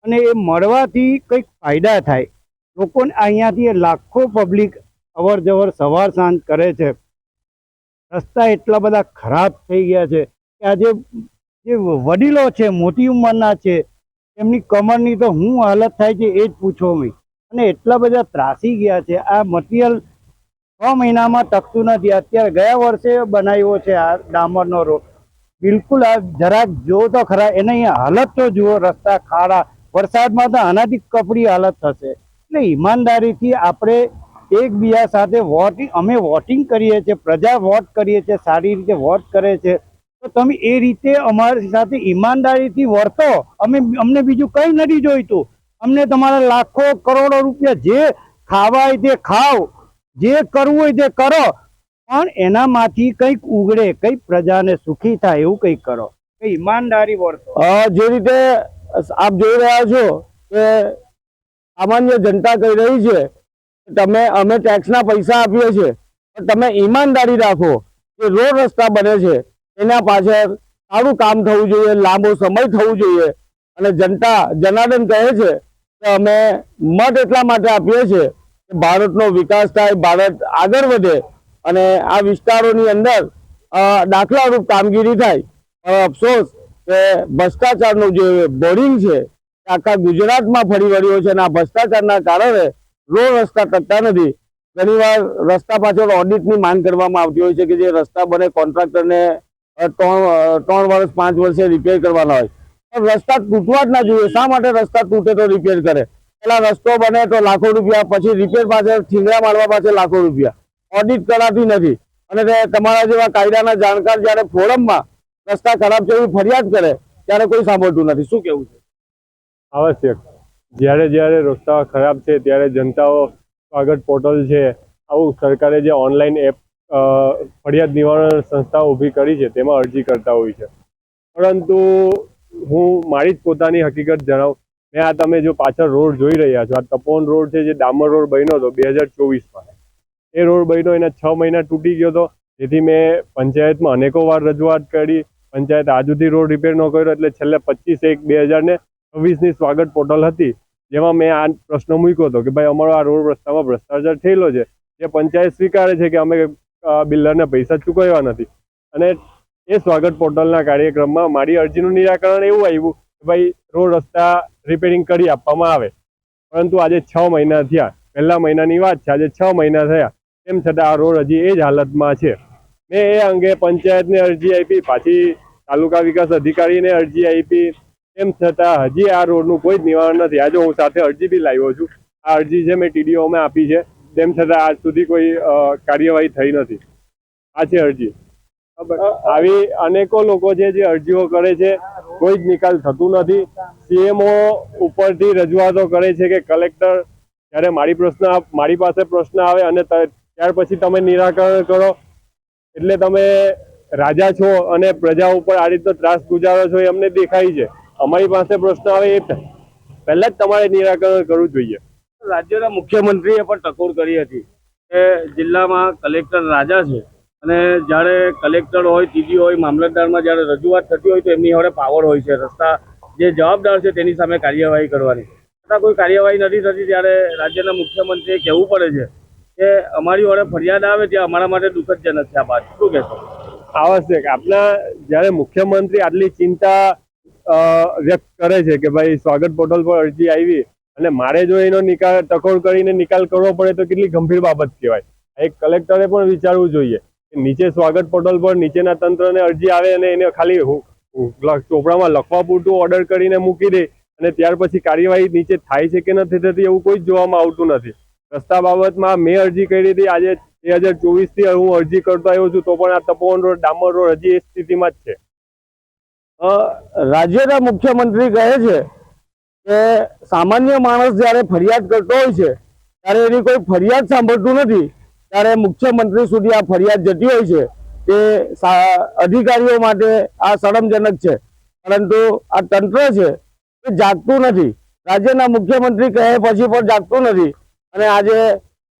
[SPEAKER 8] અને એ મળવાથી કંઈક ફાયદા થાય. લોકોને અહીંયાથી લાખો પબ્લિક અવર જવર સવાર સાંજ કરે છે. રસ્તા એટલા બધા ખરાબ થઈ ગયા છે કે આજે જે વડીલો છે, મોટી ઉંમરના છે, એમની કમરની તો શું હાલત થાય છે એ જ પૂછો નહીં. અને એટલા બધા ત્રાસી ગયા છે. આ મટીરિયલ 6 મહિનામાં ટકતું નથી. અત્યારે ગયા વર્ષે બનાવ્યો છે આ ડામરનો રોડ, બિલકુલ આ જરાક જો તો ખરા એને અહીંયા હાલત તો જુઓ. રસ્તા ખાડા, વરસાદમાં તો આનાથી કપડી હાલત થશે. એટલે ઈમાનદારીથી આપણે એકબીજા સાથે અમે વોટિંગ કરીએ છીએ, પ્રજા વોટ કરીએ છીએ, સારી રીતે વોટ કરે છે, તો તમે એ રીતે અમારી સાથે ઈમાનદારીથી વર્તો. અમને બીજું કંઈ નથી જોઈતું. અમને તમારા લાખો કરોડો રૂપિયા જે ખાવા હોય તે ખાવ, જે કરવું હોય તે કરો, પણ એનામાંથી કંઈક ઉગડે, કંઈક પ્રજાને સુખી થાય એવું કંઈક કરો, કંઈ ઈમાનદારી વર્તો.
[SPEAKER 2] જે રીતે આપ જોઈ રહ્યા છો કે સામાન્ય જનતા કહી રહી છે અમે ટેક્સના પૈસા આપીએ છીએ, પણ તમે ઈમાનદારી રાખો કે રોડ રસ્તા બને છે એના પાછળ સારું કામ થવું જોઈએ, લાંબો સમય થવું જોઈએ અને જનતા જનાર્દન કહે છે કે અમે મત એટલા માટે આપીએ છીએ કે ભારતનો વિકાસ થાય, ભારત આગળ વધે અને આ વિસ્તારોની અંદર દાખલારૂપ કામગીરી થાય. પણ અફસોસ કે ભ્રષ્ટાચારનું જે બોર્ડિંગ છે આખા ગુજરાતમાં ફરી વળ્યો છે અને આ ભ્રષ્ટાચારના કારણે રોડ રસ્તા ટકતા નથી. ઘણીવાર રસ્તા પાછળ ઓડિટની માંગ કરવામાં આવતી હોય છે કે જે રસ્તા બને કોન્ટ્રાક્ટરને 3 વર્ષ 5 વર્ષે રિપેર કરવાના હોય, પણ રસ્તા તૂટવા જ ના જોઈએ. શા માટે રસ્તા તૂટે તો રિપેર કરે? પેલા રસ્તો બને તો લાખો રૂપિયા, પછી રિપેર પાછળ ઠીંગડા મારવા પાછળ લાખો રૂપિયા. ઓડિટ કરાતી નથી અને તમારા જેવા કાયદાના જાણકાર જ્યારે ફોરમમાં રસ્તા ખરાબ છે એવી ફરિયાદ કરે ત્યારે કોઈ સાંભળતું નથી. શું કેવું છે?
[SPEAKER 9] આવશ્યક જ્યારે રસ્તા ખરાબ છે ત્યારે જનતાઓ સ્વાગત પોર્ટલ છે, આવું સરકારે જે ઓનલાઈન એપ ફરિયાદ નિવારણ સંસ્થાઓ ઊભી કરી છે તેમાં અરજી કરતા હોય છે. પરંતુ હું મારી જ પોતાની હકીકત જણાવું. મેં આ તમે જો પાછળ રોડ જોઈ રહ્યા છો, આ તપોવન રોડ છે જે ડામર રોડ બન્યો હતો 2024માં. એ રોડ બન્યો એના 6 મહિના તૂટી ગયો હતો. જેથી મેં પંચાયતમાં અનેકો વાર રજૂઆત કરી. પંચાયત આજ સુધી રોડ રિપેર ન કર્યો એટલે છેલ્લે 25/1/2026ની સ્વાગત પોર્ટલ હતી જેમાં મેં આ પ્રશ્ન મૂક્યો હતો કે ભાઈ અમારો આ રોડ રસ્તામાં ભ્રષ્ટાચાર થયેલો છે, જે પંચાયત સ્વીકારે છે કે અમે બિલ્ડરને પૈસા ચૂકવ્યા નથી. અને એ સ્વાગત પોર્ટલના કાર્યક્રમમાં મારી અરજીનું નિરાકરણ એવું આવ્યું કે ભાઈ રોડ રસ્તા રિપેરિંગ કરી આપવામાં આવે. પરંતુ આજે 6 મહિના થયા, પહેલા મહિનાની વાત છે, આજે 6 મહિના થયા, તેમ છતાં આ રોડ હજી એ જ હાલતમાં છે. મેં એ અંગે પંચાયતને અરજી આપી, પાછી તાલુકા વિકાસ અધિકારીને અરજી આપી, તેમ છતાં હજી આ રોડનું કોઈ જ નિવારણ નથી. આજે હું સાથે અરજી બી લાવ્યો છું. આ અરજી છે મેં TDOમાં આપી છે, તેમ છતાં આજ સુધી કોઈ કાર્યવાહી થઈ નથી. આ છે અરજી. આવી અનેકો લોકો છે જે અરજીઓ કરે છે, કોઈ જ નિકાલ થતું નથી. CMO ઉપરથી રજૂઆતો કરે છે કે કલેક્ટર જ્યારે મારી પાસે પ્રશ્ન આવે અને ત્યાર પછી તમે નિરાકરણ કરો એટલે તમે રાજા છો અને પ્રજા ઉપર આ રીતનો ત્રાસ ગુજારો છો એ અમને દેખાય છે. અમારી પાસે પ્રશ્ન આવે એ પહેલા જ તમારે નિરાકરણ કરવું જોઈએ.
[SPEAKER 2] રાજ્યના મુખ્યમંત્રીએ પણ ટકોર કરી હતી કે જિલ્લામાં કલેક્ટર રાજા છે અને જ્યારે કલેક્ટર હોય, TDO હોય, મામલતદારમાં જ્યારે રજૂઆત થતી હોય તો એમની જોડે પાવર હોય છે, રસ્તા જે જવાબદાર છે તેની સામે કાર્યવાહી કરવાની. છતાં કોઈ કાર્યવાહી નથી થતી ત્યારે રાજ્યના મુખ્યમંત્રીએ કહેવું પડે છે કે અમારી જોડે ફરિયાદ આવે ત્યાં અમારા માટે દુઃખદજનક છે. આ વાત શું કહેશો?
[SPEAKER 9] આવશ્યક આપના જ્યારે મુખ્યમંત્રી આટલી ચિંતા વ્યક્ત કરે છે કે ભાઈ સ્વાગત પોર્ટલ પર અરજી આવી અને મારે જો એનો નિકાલ ટકોર કરીને નિકાલ કરવો પડે તો કેટલી ગંભીર બાબત કહેવાય. એક કલેક્ટરે પણ વિચારવું જોઈએ કે નીચે સ્વાગત પોર્ટલ પર નીચેના તંત્રને અરજી આવે અને એને ખાલી ચોપડામાં લખવા પૂરતું ઓર્ડર કરીને મૂકી દે અને ત્યાર પછી કાર્યવાહી નીચે થાય છે કે નથી થતી એવું કોઈ જ જોવામાં આવતું નથી. રસ્તા બાબતમાં મેં અરજી કરી હતી, આજે 2024થી હું અરજી કરતો આવ્યો છું તો પણ આ તપોવન રોડ, ડામર રોડ હજી એ સ્થિતિમાં જ છે.
[SPEAKER 2] રાજ્યના મુખ્યમંત્રી કહે છે કે સામાન્ય માણસ જ્યારે ફરિયાદ કરતો હોય છે ત્યારે એની કોઈ ફરિયાદ સાંભળતું નથી, ત્યારે મુખ્યમંત્રી સુધી આ ફરિયાદ જતી હોય છે. તે અધિકારીઓ માટે આ શરમજનક છે. પરંતુ આ તંત્ર છે એ જાગતું નથી. રાજ્યના મુખ્યમંત્રી કહે પછી પણ જાગતું નથી અને આજે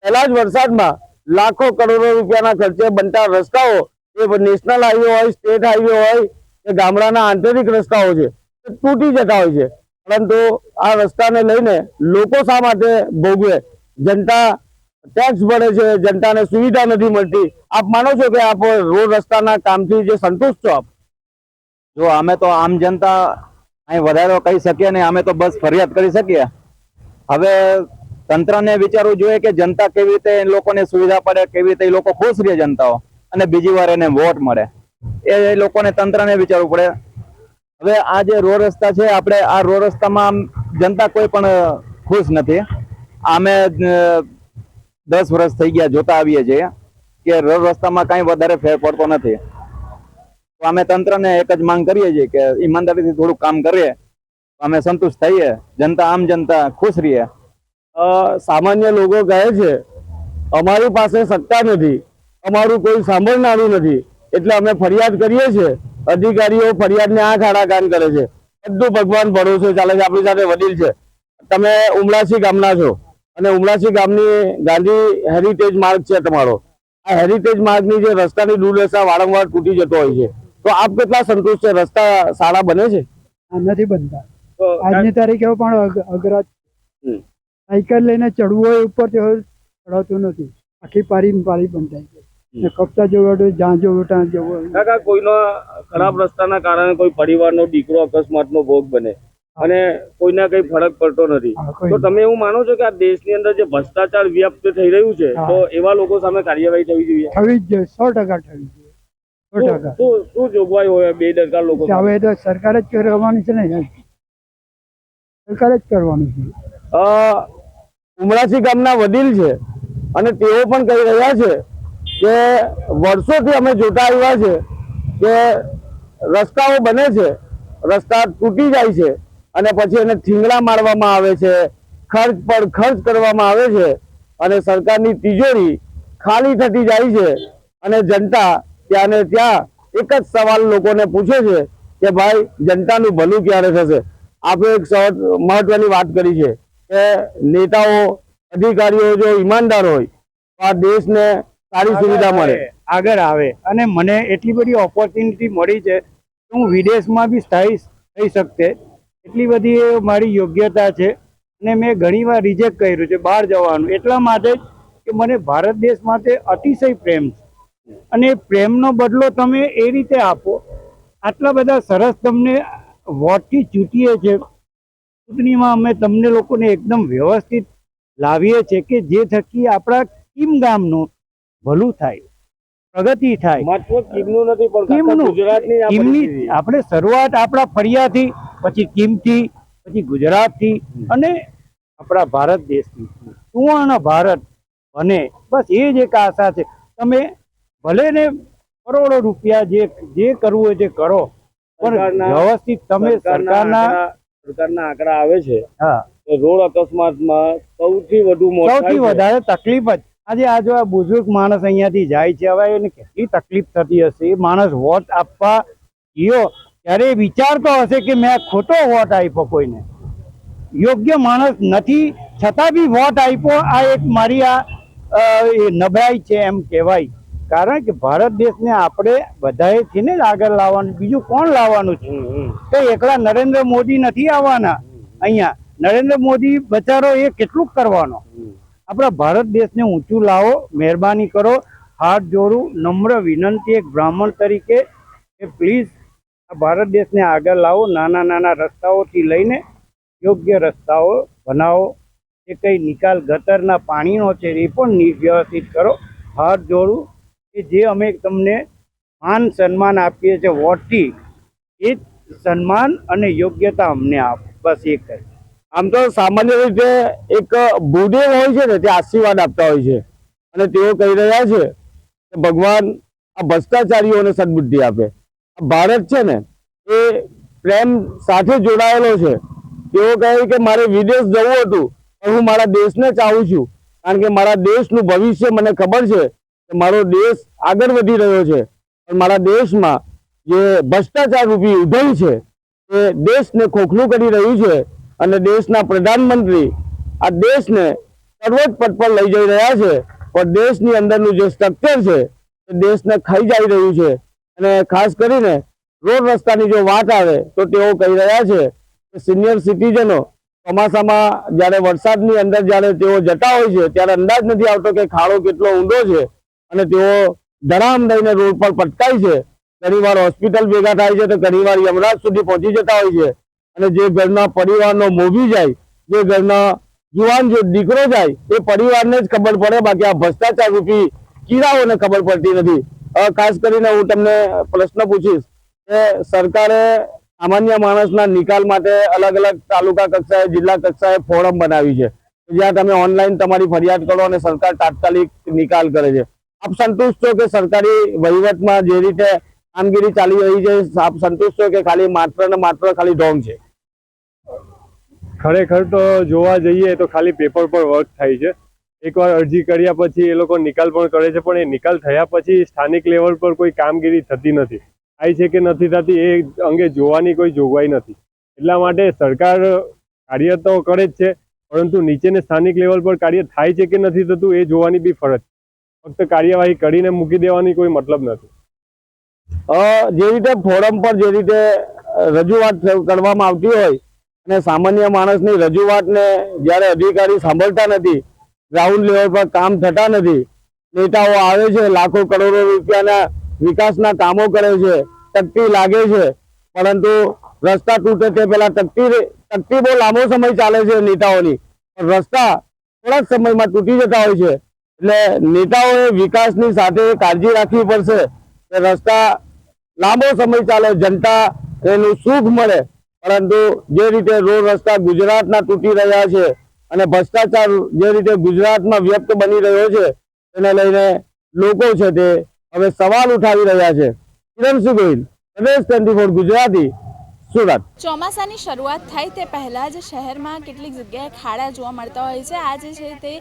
[SPEAKER 2] પહેલા જ વરસાદમાં લાખો કરોડો રૂપિયાના ખર્ચે બનતા રસ્તાઓ, એ નેશનલ હાઈવે હોય, સ્ટેટ હાઈવે હોય કે ગામડાના આંતરિક રસ્તાઓ છે, એ તૂટી જતા હોય છે. પરંતુ આ રસ્તાને લઈને લોકો શા માટે ભોગવે? જનતા ટેક્સ ભરે છે, જનતાને સુવિધા નથી મળતી. આપ માનો છો કે આપ રોડ રસ્તાના કામથી જે સંતુષ્ટ છો? આપ
[SPEAKER 4] જો અમે તો આમ જનતા અહીં વધારે કહી શકીએ નહીં, અમે તો બસ ફરિયાદ કરી શકીએ. હવે તંત્રને વિચારવું જોઈએ કે જનતા કેવી રીતે એ લોકોને સુવિધા પડે, કેવી રીતે એ લોકો ખુશ રહે જનતાઓ અને બીજી વાર એને વોટ મળે, એ લોકોને તંત્રને વિચારવું પડે. હવે આ જે રોડ રસ્તા છે, આપણે આ રોડ રસ્તામાં જનતા કોઈ પણ ખુશ નથી. અમે 10 વર્ષ થઈ ગયા જોતા આવીએ છીએ કે રોડ રસ્તામાં કાંઈ વધારે ફેર પડતો નથી. તો અમે તંત્રને એક જ માંગ કરીએ છીએ કે ઈમાનદારીથી થોડું કામ કરીએ, અમે સંતુષ્ટ થઈએ, જનતા આમ જનતા ખુશ રહીએ.
[SPEAKER 2] સામાન્ય લોકો કહે છે અમારી પાસે સત્તા નથી, અમારું કોઈ સાંભળનારું નથી, એટલે અમે ફરિયાદ કરીએ છીએ. અધિકારીઓ ફરિયાદને આંખ આડા કાન કરે છે. બધું ભગવાન ભરોસે ચાલે છે. આપણી સાથે વડીલ છે. તમે ઉમલાસી ગામના છો અને ઉમલાસી ગામની ગાંધી હેરિટેજ માર્ગ છે તમારો. આ હેરિટેજ માર્ગની જે રસ્તાની દુર્દશા વારંવાર તૂટી જતો હોય છે, તો આપ કેટલા સંતુષ્ટ છે? રસ્તા સારા બને છે?
[SPEAKER 5] નથી બનતા. આજની તારીખે પણ અઘરા સાયકલ લઈને ચડવું હોય ઉપર તો ચડાવતું નથી, આખી પારી બંધ થાય છે. ને કપતા જવું જ્યાં જવું ત્યાં જવું.
[SPEAKER 2] કાકા કોઈનો ખરાબ રસ્તાના કારણે કોઈ પરિવારનો દીકરો અકસ્માતનો ભોગ બને અને કોઈના કઈ ફરક પડતો નથી, તો તમે એવું માનો છો કે આ દેશની અંદર જે ભ્રષ્ટાચાર વ્યાપ્ત થઈ રહ્યું છે તો એવા લોકો સામે કાર્યવાહી થવી જોઈએ?
[SPEAKER 5] થવી જ જોઈએ, 100% થવી જોઈએ, 100%.
[SPEAKER 2] શું જોગવાઈ હોય બેદરકાર લોકો?
[SPEAKER 5] હવે તો સરકારે જ કરવાની છે ને, સરકારે જ કરવાનું છે.
[SPEAKER 2] ઉમરાસી ગામના વડીલ છે અને તેઓ પણ કહી રહ્યા છે કે વર્ષોથી અમે જોતા આવ્યા છે કે રસ્તાઓ બને છે, રસ્તા તૂટી જાય છે અને પછી એને થીંગડા મારવામાં આવે છે, ખર્ચ પર ખર્ચ કરવામાં આવે છે અને સરકારની તિજોરી ખાલી થતી જાય છે અને જનતા ત્યાં ને ત્યાં એક જ સવાલ લોકોને પૂછે છે કે ભાઈ જનતાનું ભલું ક્યારે થશે? આપણે એક મહત્વની વાત કરી છે કે નેતાઓ અધિકારીઓ જો ઈમાનદાર હોય તો આ દેશને સારી સુવિધા મળે,
[SPEAKER 5] આગળ આવે. અને મને એટલી બધી ઓપોર્ચ્યુનિટી મળી છે કે હું વિદેશમાં બી સ્થાયી થઈ શકતે, એટલી બધી મારી યોગ્યતા છે. અને મેં ઘણીવાર રિજેક્ટ કર્યું છે બહાર જવાનું, એટલા માટે જ કે મને ભારત દેશ માટે અતિશય પ્રેમ છે અને પ્રેમનો બદલો તમે એ રીતે આપો. આટલા બધા સરસ તમને વોટથી ચૂંટીએ છે, ચૂંટણીમાં અમે તમને લોકોને એકદમ વ્યવસ્થિત લાવીએ છીએ કે જે થકી આપણા કીમ ગામનું ભલું થાય, પ્રગતિ થાય. આપણે શરૂઆત આપણા ફળિયાથી, પછી કીમથી, પછી ગુજરાતથી અને આપણા ભારત દેશથી સુવર્ણ ભારત બને, બસ એ જ એક આશા છે. તમે ભલે ને કરોડો રૂપિયા જે કરવું હોય તે કરો, પણ વ્યવસ્થિત તમે સરકારના
[SPEAKER 2] આંકડા આવે છે રોડ અકસ્માતમાં સૌથી વધારે
[SPEAKER 5] તકલીફ જ આજે આ બુઝુર્ગ માણસ અહીંયાથી જાય છે, હવે એને કેટલી તકલીફ થતી હશે. એ માણસ વોટ આપવા ગયો ત્યારે વિચારતો હશે કે મેં ખોટો વોટ આપ્યો, કોઈને યોગ્ય માણસ નથી છતાં બી વોટ આપ્યો. આ એક મારી નબળાઈ છે એમ કહેવાય. કારણ કે ભારત દેશને આપણે બધાએ છે ને આગળ લાવવાનું, બીજું કોણ લાવવાનું છે? તો એકલા નરેન્દ્ર મોદી નથી આવવાના અહીંયા. નરેન્દ્ર મોદી બચારો એ કેટલું કરવાનો? આપણા ભારત દેશને ઊંચું લાવો, મહેરબાની કરો, હાથ જોડું, નમ્ર વિનંતી એક બ્રાહ્મણ તરીકે કે પ્લીઝ આ ભારત દેશને આગળ લાવો. નાના નાના રસ્તાઓથી લઈને યોગ્ય રસ્તાઓ બનાવો. એ કંઈ નિકાલ ગટરના પાણીનો છે એ પણ વ્યવસ્થિત કરો. હાથ જોડું કે જે અમે તમને માન સન્માન આપીએ છીએ વોટથી, એ જ સન્માન અને યોગ્યતા અમને આપો, બસ એ કહે.
[SPEAKER 2] આમ તો સામાન્ય રીતે એક ભૂદેવ હોય છે ને તે આશીર્વાદ આપતા હોય છે અને તેઓ કહી રહ્યા છે કે ભગવાન આ ભ્રષ્ટાચારીઓને સદબુદ્ધિ આપે. આ ભારત છે ને એ પ્રેમ સાથે જોડાયેલો છે. તેઓ કહે કે મારે વિદેશ જવું હતું પણ હું મારા દેશને ચાહું છું, કારણ કે મારા દેશનું ભવિષ્ય મને ખબર છે કે મારો દેશ આગળ વધી રહ્યો છે, પણ મારા દેશમાં જે ભ્રષ્ટાચાર રૂપી ઉધઈ છે એ દેશને ખોખલું કરી રહ્યું છે અને દેશના પ્રધાનમંત્રી આ દેશને સર્વોચ્ચ પદ પર લઈ જઈ રહ્યા છે, પણ દેશની અંદરનું જે સ્ટ્રક્ચર છે એ દેશને ખાઈ જઈ રહ્યું છે. અને ખાસ કરીને રોડ રસ્તાની જો વાત આવે તો તેઓ કહી રહ્યા છે કે સિનિયર સિટીઝનો ચોમાસામાં જ્યારે વરસાદની અંદર જ્યારે તેઓ જતા હોય છે ત્યારે અંદાજ નથી આવતો કે ખાડો કેટલો ઊંડો છે અને તેઓ ધડામ દઈને રોડ પર પટકાય છે. ઘણીવાર હોસ્પિટલ ભેગા થાય છે તો ઘણીવાર યમરાજ સુધી પહોંચી જતા હોય છે અને જે ઘરના પરિવારનો મોભી જાય, જે ઘરના જુવાન જો દીકરો જાય એ પરિવારને જ ખબર પડે, બાકી આ ભ્રષ્ટાચાર રૂપી કીડાઓને ખબર પડતી નથી. ખાસ કરીને હું તમને પ્રશ્ન પૂછીશ કે સરકારે સામાન્ય માણસના નિકાલ માટે અલગ અલગ તાલુકા કક્ષાએ, જિલ્લા કક્ષાએ ફોરમ બનાવી છે જ્યાં તમે ઓનલાઈન તમારી ફરિયાદ કરો અને સરકાર તાત્કાલિક નિકાલ કરે છે. આપ સંતુષ્ટ છો કે સરકારી વહીવટમાં જે રીતે કામગીરી ચાલી રહી છે, આપ સંતુષ્ટ છો કે ખાલી માત્ર ને માત્ર ખાલી ઢોંગ છે?
[SPEAKER 7] ખરેખર તો જોવા જઈએ તો ખાલી પેપર પર વર્ક થાય છે. એકવાર અરજી કર્યા પછી એ લોકો નિકાલ પણ કરે છે, પણ એ નિકાલ થયા પછી સ્થાનિક લેવલ પર કોઈ કામગીરી થતી નથી. થાય છે કે નથી થતી એ અંગે જોવાની કોઈ જોગવાઈ નથી. એટલા માટે સરકાર કાર્ય તો કરે જ છે, પરંતુ નીચેને સ્થાનિક લેવલ પર કાર્ય થાય છે કે નથી થતું એ જોવાની બી ફરજ. ફક્ત કાર્યવાહી કરીને મૂકી દેવાની કોઈ મતલબ નથી.
[SPEAKER 2] જે રીતે ફોરમ પર જે રીતે રજૂઆત કરવામાં આવતી હોય
[SPEAKER 5] અને સામાન્ય માણસની રજૂઆતને જ્યારે અધિકારી સાંભળતા નથી, ગ્રાઉન્ડ લેવલ પર કામ થતા નથી, નેતાઓ આવે છે, લાખો કરોડો રૂપિયાના વિકાસના કામો કરે છે, તકતી લાગે છે, પરંતુ રસ્તા તૂટે તે પહેલા તકતી બહુ લાંબો સમય ચાલે છે નેતાઓની, પણ રસ્તા થોડા જ સમયમાં તૂટી જતા હોય છે. એટલે નેતાઓએ વિકાસની સાથે કાળજી રાખવી પડશે કે રસ્તા લાંબો સમય ચાલે, જનતા એનું સુખ મળે. પરંતુ જે રીતે રોડ રસ્તા ગુજરાતના તૂટી રહ્યા છે અને ભ્રષ્ટાચાર જે રીતે ગુજરાતમાં વ્યક્ત બની રહ્યો છે, તેને લઈને લોકો છે તે હવે સવાલ ઉઠાવી રહ્યા છે. કિરણસિંહ ગોહિલ, પ્રદેશ 24 ગુજરાતી, સુરત.
[SPEAKER 12] ચોમાસાની શરૂઆત થાય તે પહેલાં જ શહેરમાં કેટલીક જગ્યાએ ખાડા જોવા મળતા હોય છે. આ જે છે તે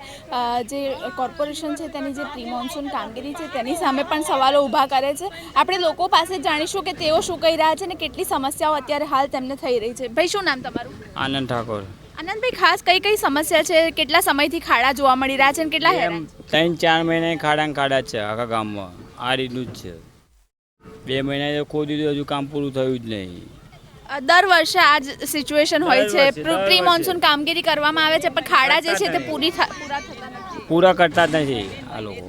[SPEAKER 12] જે કોર્પોરેશન છે તેની જે પ્રી મોન્સૂન કામગીરી છે તેની સામે પણ સવાલો ઊભા કરે છે. આપણે લોકો પાસે જાણીશું કે તેઓ શું કહી રહ્યા છે અને કેટલી સમસ્યાઓ અત્યારે હાલ તેમને થઈ રહી છે. ભાઈ, શું નામ તમારું?
[SPEAKER 13] આનંદ ઠાકોર.
[SPEAKER 12] આનંદભાઈ, ખાસ કઈ કઈ સમસ્યા છે? કેટલા સમયથી ખાડા જોવા મળી રહ્યા છે અને કેટલા હેરાન?
[SPEAKER 13] 3-4 મહિને ખાડા છે આખા ગામમાં. આ રીતનું જ છે. 2 મહિના ખોદી દીધું, હજુ કામ પૂરું થયું જ નહીં.
[SPEAKER 12] દર વર્ષે આ જ સિચ્યુએશન હોય છે. પ્રી મોન્સૂન કામગીરી કરવામાં આવે છે પણ ખાડા જે છે તે પૂરા થતા નથી.
[SPEAKER 13] પૂરા કરતા જ નથી આ લોકો,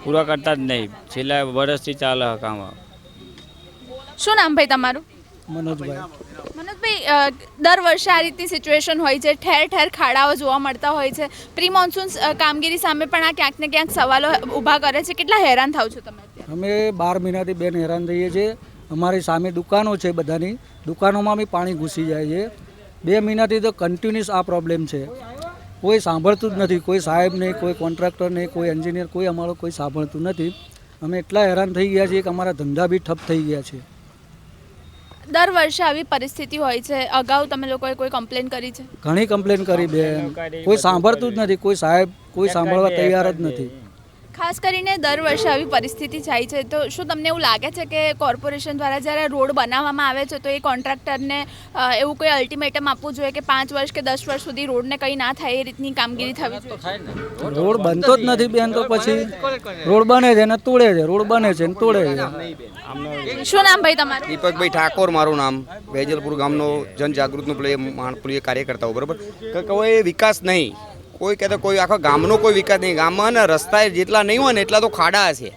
[SPEAKER 13] પૂરા કરતા જ નહીં. છેલ્લા વર્ષથી ચાલે કામ.
[SPEAKER 12] શું નામ ભાઈ તમારું?
[SPEAKER 15] મનોજભાઈ.
[SPEAKER 12] મનોજભાઈ, દર વર્ષે આ રીતની સિચ્યુએશન હોય છે, ઠેર ઠેર ખાડાઓ જોવા મળતા હોય છે. પ્રી મોન્સૂન કામગીરી સામે પણ આ ક્યાંક ને ક્યાંક સવાલો ઊભા કરે છે. કેટલા હેરાન થાવ છો તમે?
[SPEAKER 15] અમે 12 મહિનાથી બેન હેરાન થઈએ છીએ. અમારી સામે દુકાનો છે, બધાની દુકાનોમાં બી પાણી ઘૂસી જાય છે. 2 મહિનાથી તો કન્ટિન્યુઅસ આ પ્રોબ્લેમ છે. કોઈ સાંભળતું જ નથી, કોઈ સાહેબ નહીં, કોઈ કોન્ટ્રાક્ટર નહીં, કોઈ એન્જિનિયર, કોઈ અમારો કોઈ સાંભળતું નથી. અમે એટલા હેરાન થઈ ગયા છીએ કે અમારા ધંધા બી ઠપ થઈ ગયા છે.
[SPEAKER 12] દર વર્ષે આવી પરિસ્થિતિ હોય છે. અગાઉ તમે લોકોએ કોઈ કમ્પ્લેન કરી છે?
[SPEAKER 15] ઘણી કમ્પ્લેન કરી બેન, કોઈ સાંભળતું જ નથી. કોઈ સાહેબ કોઈ સાંભળવા તૈયાર જ નથી.
[SPEAKER 12] ખાસ કરીને દર વર્ષે આવી પરિસ્થિતિ થાય છે, તો શું તમને એવું લાગે છે કે કોર્પોરેશન દ્વારા જ્યારે રોડ બનાવવામાં આવે છે તો એ કોન્ટ્રાક્ટરને એવું કોઈ અલ્ટિમેટમ આપવું જોઈએ કે 5 વર્ષ કે 10 વર્ષ સુધી રોડને કંઈ ના થાય એ રીતની કામગીરી થવી જોઈએ?
[SPEAKER 15] રોડ બનતો જ નથી બેન, તો પછી રોડ બને છે ને તોડે છે, રોડ બને છે ને તોડે છે.
[SPEAKER 12] શું નામ ભાઈ તમારું?
[SPEAKER 24] દીપકભાઈ ઠાકોર મારું નામ. વેજલપુર ગામનો જનજાગૃતનો કાર્યકર્તા, બરાબર. કોઈ વિકાસ નહીં, કોઈ કહેતો કોઈ આખા ગામનો કોઈ વિકાસ નહીં. ગામમાં ને રસ્તા જેટલા નહીં હોય ને એટલા તો ખાડા છે.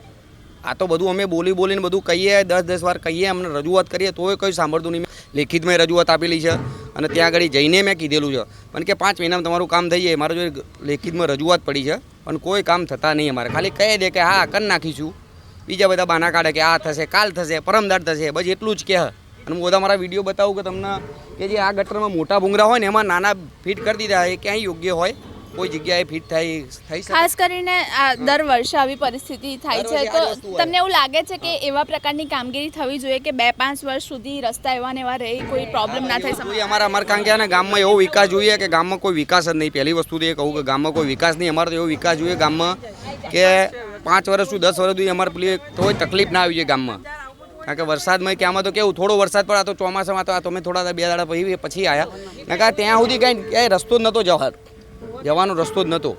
[SPEAKER 24] આ તો બધું અમે બોલીને બધું કહીએ, 10 વાર કહીએ, અમને રજૂઆત કરીએ તોય કંઈ સાંભળતું નહીં. લેખિતમાં રજૂઆત આપેલી છે અને ત્યાં આગળ જઈને મેં કીધેલું છે પણ કે 5 મહિનામાં તમારું કામ થઈ જાય. મારો જો લેખિતમાં રજૂઆત પડી છે પણ કોઈ કામ થતા નહીં. અમારે ખાલી કહી દે કે હા કરી નાખીશું, બીજા બધા બહાના કાઢે કે આ થશે, કાલ થશે, પરમદાર થશે, બસ એટલું જ કહે. અને હું બધા મારા વિડીયો બતાવું કે તમને કે જે આ ગટરમાં મોટા ભૂંગરા હોય ને એમાં નાના ફિટ કરી દીધા, એ ક્યાંય યોગ્ય હોય, કોઈ જગ્યાએ ફિટ થઈ શકે.
[SPEAKER 12] ખાસ કરીને આ દર વર્ષે આવી પરિસ્થિતિ થાય છે, તો તમને એવું લાગે છે કે એવા પ્રકારની કામગીરી થવી જોઈએ કે 2-5 વર્ષ સુધી રસ્તા એવા ને એવા રહે, કોઈ પ્રોબ્લેમ ના થઈ શકે?
[SPEAKER 24] અમારે કારણ કે ગામમાં એવો વિકાસ જોઈએ કે ગામમાં કોઈ વિકાસ જ નહીં. પહેલી વસ્તુ તો એ કહું કે ગામમાં કોઈ વિકાસ નહીં. અમારે તો એવો વિકાસ જોઈએ ગામમાં કે 5 વર્ષ સુધી 10 વર્ષ સુધી અમારે પેલી કોઈ તકલીફ ના આવી જોઈએ ગામમાં. કારણ કે વરસાદમાં કે આમાં તો કેવું થોડો વરસાદ પડે, તો ચોમાસામાં તો તમે થોડા 2 દાડા પછી આવ્યા, કારણ કે ત્યાં સુધી કાંઈ રસ્તો જ નહોતો જવાનો રસ્તો જ નહોતો.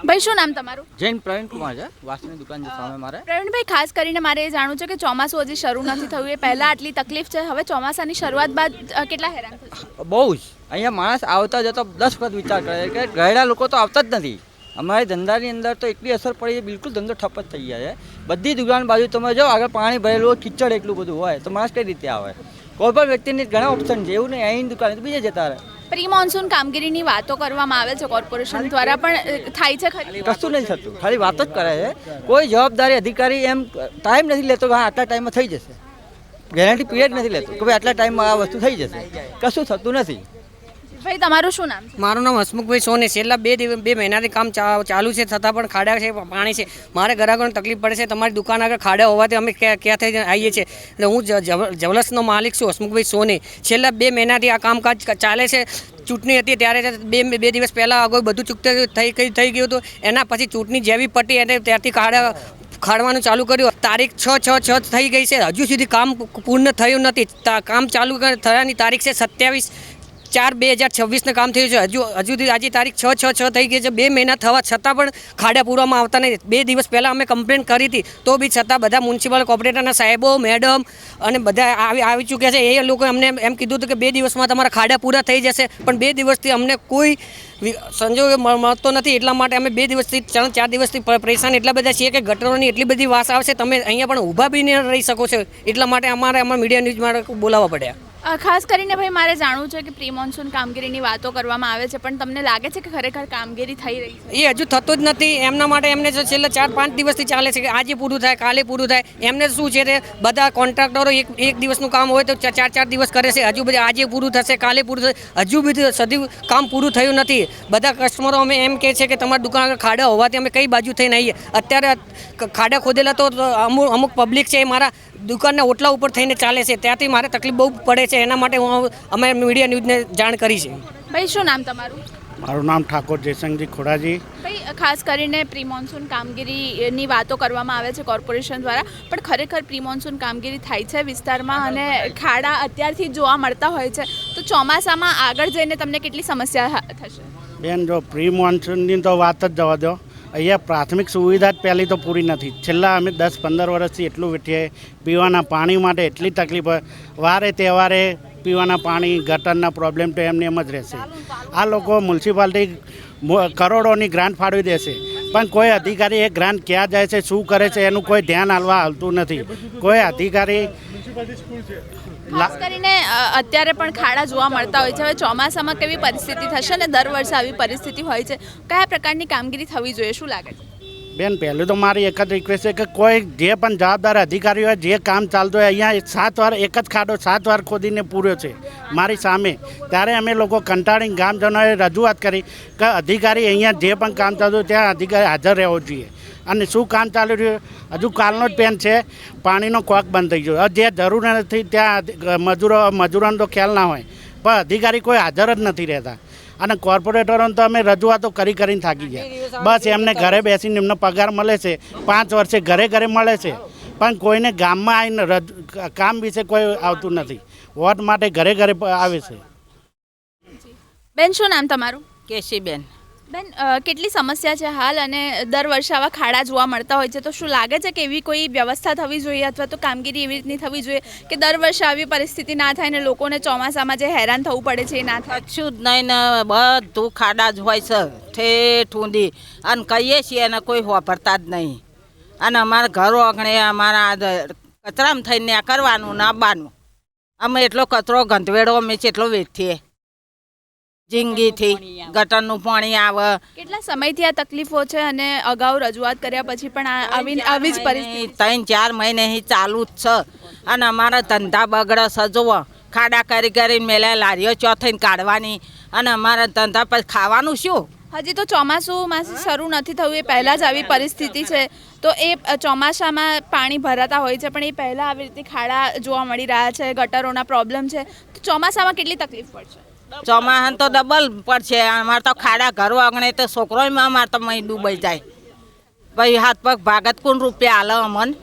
[SPEAKER 12] ભાઈ, શું નામ તમારું?
[SPEAKER 13] જૈન પ્રવીણકુમાર છે, વાસની દુકાન છે સામે મારે.
[SPEAKER 12] પ્રવીણભાઈ, ખાસ કરીને મારે એ જાણવું છે કે ચોમાસું હજી શરૂ નથી થયું, એ પહેલાં આટલી તકલીફ છે, હવે ચોમાસાની શરૂઆત બાદ કેટલા હેરાન થશે?
[SPEAKER 13] બહુ જ. અહીંયા માણસ આવતા જતા 10 વખત વિચાર કરે કે ગયેલા લોકો તો આવતા જ નથી. અમારી ધંધાની અંદર તો એટલી અસર પડી છે, બિલકુલ ધંધો ઠપ જ થઈ ગયા છે. બધી દુકાન બાજુ તમે જો આગળ પાણી ભરેલું હોય, કિચડ એટલું બધું હોય, તો માણસ કઈ રીતે આવે? કોઈ પણ વ્યક્તિની ઘણા ઓપ્શન છે, એવું નહીં અહીં દુકાન બીજે જતા રહે.
[SPEAKER 12] પ્રી મોન્સૂન કામગીરીની વાતો કરવામાં આવે છે કોર્પોરેશન દ્વારા, પણ થાય છે ખરી?
[SPEAKER 13] કશું નથી થતું, ખાલી વાતો જ કરે છે. કોઈ જવાબદારી અધિકારી એમ ટાઈમ નથી લેતો કે હા આટલા ટાઈમમાં થઈ જશે. ગેરંટી પીરિયડ નથી લેતો કે ભાઈ આટલા ટાઈમમાં આ વસ્તુ થઈ જશે. કશું થતું નથી.
[SPEAKER 12] ભાઈ, તમારું શું નામ?
[SPEAKER 25] મારું નામ હસમુખભાઈ સોની. છેલ્લા 2 મહિનાથી કામ ચાલુ છે, છતાં પણ ખાડા છે, પાણી છે. મારે ગ્રાહકોને તકલીફ પડે છે. તમારી દુકાન આગળ ખાડા હોવાથી અમે ક્યાંથી આવીએ છીએ. એટલે હું જવલસનો માલિક છું, હસમુખભાઈ સોની. છેલ્લા 2 મહિનાથી આ કામકાજ ચાલે છે. ચૂંટણી હતી ત્યારે 2 દિવસ પહેલાં અગાઉ બધું ચૂકતે થઈ ગયું હતું. એના પછી ચૂંટણી જેવી પટી અને ત્યારથી ખાડવાનું ચાલુ કર્યું. તારીખ 6/6 થઈ ગઈ છે, હજુ સુધી કામ પૂર્ણ થયું નથી. કામ ચાલુ થયાની તારીખ છે 27 4/4/20 કામ થયું છે. હજુ સુધી આજે તારીખ 6/6/6 થઈ ગઈ છે. 2 મહિના થવા છતાં પણ ખાડા પૂરવામાં આવતા નથી. 2 દિવસ પહેલાં અમે કમ્પ્લેન કરી હતી તો બી છતાં બધા મ્યુનિસિપલ કોર્પોરેટરના સાહેબો, મેડમ અને બધા આવી ચૂક્યા છે. એ લોકો અમને એમ કીધું હતું કે 2 દિવસમાં તમારા ખાડા પૂરા થઈ જશે, પણ 2 દિવસથી અમને કોઈ સંજોગ મળતો નથી. એટલા માટે અમે 2 દિવસથી 4 દિવસથી પરેશાન એટલા બધા છીએ કે ગટરોની એટલી બધી વાસ આવશે, તમે અહીંયા પણ ઊભા બી નહીં રહી શકો છો. એટલા માટે અમારા મીડિયા ન્યૂઝમાં બોલાવવા પડ્યા.
[SPEAKER 12] ખાસ કરીને ભાઈ મારે જાણવું છે કે પ્રી મોન્સૂન કામગીરીની વાતો કરવામાં આવે છે, પણ તમને લાગે છે કે ખરેખર કામગીરી થઈ રહી છે?
[SPEAKER 25] એ હજુ થતું જ નથી. એમના માટે એમને છેલ્લા 4-5 દિવસથી ચાલે છે કે આજે પૂરું થાય, કાલે પૂરું થાય. એમને શું છે તે બધા કોન્ટ્રાક્ટરો એક દિવસનું કામ હોય તો 4 દિવસ કરે છે. હજુ બધા આજે પૂરું થશે, કાલે પૂરું થશે, હજુ બી સદી કામ પૂરું થયું નથી. બધા કસ્ટમરો અમે એમ કહે છે કે તમારી દુકાન આગળ ખાડા હોવાથી અમે કઈ બાજુ થઈને આવીએ. અત્યારે ખાડા ખોદેલા તો અમુક પબ્લિક છે મારા દુકાનના ઓટલા ઉપર થઈને ચાલે છે, ત્યાંથી મારે તકલીફ બહુ પડે છે. એના માટે અમે મીડિયા ન્યૂઝને જાણ કરી છે.
[SPEAKER 12] ભાઈ શું નામ તમારું?
[SPEAKER 8] મારું નામ ઠાકોર જયશંકરજી ખોડાજી.
[SPEAKER 12] ભાઈ ખાસ કરીને પ્રી મોન્સૂન કામગીરીની વાતો કરવામાં આવે છે કોર્પોરેશન દ્વારા, પણ ખરેખર પ્રી મોન્સૂન કામગીરી થાય છે વિસ્તારમાં અને ખાડા અત્યારથી જોવા મળતા હોય છે, તો ચોમાસામાં આગળ જઈને તમને કેટલી સમસ્યા થશે?
[SPEAKER 8] બેન, જો પ્રી મોન્સૂનની તો વાત જ જવા દો. અહીંયા પ્રાથમિક સુવિધા જ પહેલી તો પૂરી નથી. છેલ્લા અમે 10-15 વર્ષથી એટલું વેઠીએ, પીવાના પાણી માટે એટલી તકલીફ હોય. વારે તહેવારે પીવાના પાણી, ગટરના પ્રોબ્લેમ તો એમને એમ જ રહેશે. આ લોકો મ્યુનિસિપાલિટી કરોડોની ગ્રાન્ટ ફાળવી દેશે, પણ કોઈ અધિકારી એ ગ્રાન્ટ ક્યાં જાય છે, શું કરે છે, એનું કોઈ ધ્યાન આવવા આવતું નથી. કોઈ અધિકારી
[SPEAKER 12] ખાસ કરીને અત્યારે પણ ખાડા જોવા મળતા હોય છે. હવે ચોમાસામાં કેવી પરિસ્થિતિ થશે ને દર વર્ષે આવી પરિસ્થિતિ હોય છે, કયા પ્રકારની કામગીરી થવી જોઈએ, શું લાગે છે?
[SPEAKER 8] બેન, પહેલું તો મારી એક જ રિક્વેસ્ટ છે કે કોઈ જે પણ જવાબદાર અધિકારી હોય, જે કામ ચાલતું હોય, અહીંયા 7 વાર એક જ ખાડો 7 વાર ખોદીને પૂર્યો છે મારી સામે. ત્યારે અમે લોકો કંટાળીને ગામજનોએ રજૂઆત કરી કે અધિકારી અહીંયા જે પણ કામ ચાલતું હોય ત્યાં અધિકારી હાજર રહેવો જોઈએ. અને શું કામ ચાલી રહ્યું, હજુ કાલનો જ પેન છે, પાણીનો કોક બંધ થઈ ગયો. જે જરૂર નથી ત્યાં મજૂરોનો તો ખ્યાલ ના હોય, પણ અધિકારી કોઈ હાજર જ નથી રહેતા. અને કોર્પોરેટરોને તો અમે રજૂઆતો કરીને થાકી ગયા. બસ એમને ઘરે બેસીને એમનો પગાર મળે છે, 5 વર્ષે ઘરે મળે છે, પણ કોઈને ગામમાં આવીને કામ વિશે કોઈ આવતું નથી. વોટ માટે ઘરે આવે છે.
[SPEAKER 12] બેન શું નામ તમારું?
[SPEAKER 10] કેશીબેન.
[SPEAKER 12] બેન, કેટલી સમસ્યા છે હાલ અને દર વર્ષે આવા ખાડા જોવા મળતા હોય છે, તો શું લાગે છે કે એવી કોઈ વ્યવસ્થા થવી જોઈએ અથવા તો કામગીરી એવી રીતની થવી જોઈએ કે દર વર્ષે આવી પરિસ્થિતિ ના થાય ને લોકોને ચોમાસામાં જે હેરાન થવું પડે છે એ ના થાય?
[SPEAKER 10] કશું જ નહીં ને, બધું ખાડા જ હોય છે ઠેઠ ઊંધી, અને કહીએ છીએ અને કોઈ વાપરતા જ નહીં. અને અમારા ઘરો આંગણે અમારા કચરામાં થઈને કરવાનું ને આવવાનું. અમે એટલો કચરો ગંધવેડો અમે એટલો વેઠીએ જિંદગીથી. ગટરનું પાણી આવે.
[SPEAKER 12] કેટલા સમયથી આ તકલીફો છે અને અગાઉ રજૂઆત કર્યા પછી પણ આવી જ પરિસ્થિતિ?
[SPEAKER 10] 3-4 મહિનેથી ચાલુ જ છે. અને અમારા ધંધા બગડે છે. જુઓ, ખાડા કરીને મેલા લારીઓ ચોથઈને કાઢવાની, અને અમારા ધંધા પછી ખાવાનું શું?
[SPEAKER 12] હજી તો ચોમાસું શરૂ નથી થયું, એ પહેલાં જ આવી પરિસ્થિતિ છે. તો એ ચોમાસામાં પાણી ભરાતા હોય છે, પણ એ પહેલાં આવી રીતે ખાડા જોવા મળી રહ્યા છે, ગટરોના પ્રોબ્લેમ છે. તો ચોમાસામાં કેટલી તકલીફ પડશે?
[SPEAKER 10] ચોમાસામાં તો ડબલ પડશે. અમારે તો ખાડા ઘરો આંગણે તો છોકરોમાં અમારે તો મહી ડૂબાઈ જાય. ભાઈ હાથ પગ ભાગત કોણ રૂપિયા હાલે અમન?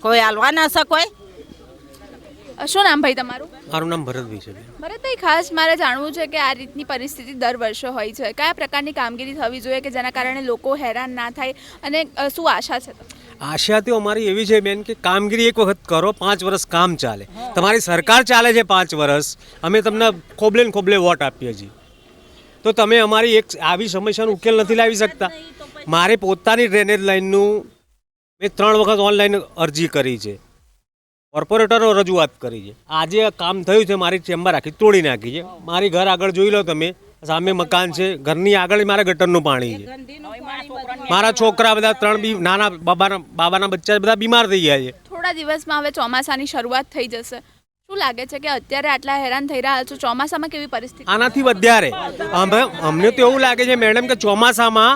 [SPEAKER 10] કોઈ હાલવા ના શકે કોઈ?
[SPEAKER 12] શું નામ ભાઈ તમારું?
[SPEAKER 11] મારું નામ ભરતભાઈ છે.
[SPEAKER 12] ભરતભાઈ, ખાસ મારે જાણવું છે કે આ રીતની પરિસ્થિતિ દર વર્ષે હોય છે, કયા પ્રકારની કામગીરી થવી જોઈએ કે જેના કારણે લોકો હેરાન ના થાય અને શું આશા છે?
[SPEAKER 11] આશા તો અમારી એવી છે બેન કે કામગીરી એક વખત કરો, 5 વર્ષ કામ ચાલે. તમારી સરકાર ચાલે છે 5 વર્ષ, અમે તમને ખોબલે વોટ આપીએ છીએ, તો તમે અમારી એક આવી સમસ્યાનો ઉકેલ નથી લાવી શકતા. મારે પોતાની ડ્રેનેજ લાઇનનું મેં 3 વખત ઓનલાઈન અરજી કરી છે, કોર્પોરેટરો રજૂઆત કરી છે. આજે કામ થયું છે, મારી ચેમ્બર આખી તોડી નાખી છે. મારી ઘર આગળ જોઈ લો તમે, સામે મકાન છે, ઘરની આગળ મારા ગટરનું પાણી છે. મારા છોકરા બધા 3 નાના બાબાના બચ્ચા બધા બીમાર થઈ ગયા છે.
[SPEAKER 12] થોડા દિવસમાં હવે ચોમાસાની શરૂઆત થઈ જશે, શું લાગે છે કે અત્યારે આટલા હેરાન થઈ રહ્યા છો, ચોમાસામાં કેવી પરિસ્થિતિ?
[SPEAKER 11] આનાથી વધારે અમને તો એવું લાગે છે મેડમ કે ચોમાસામાં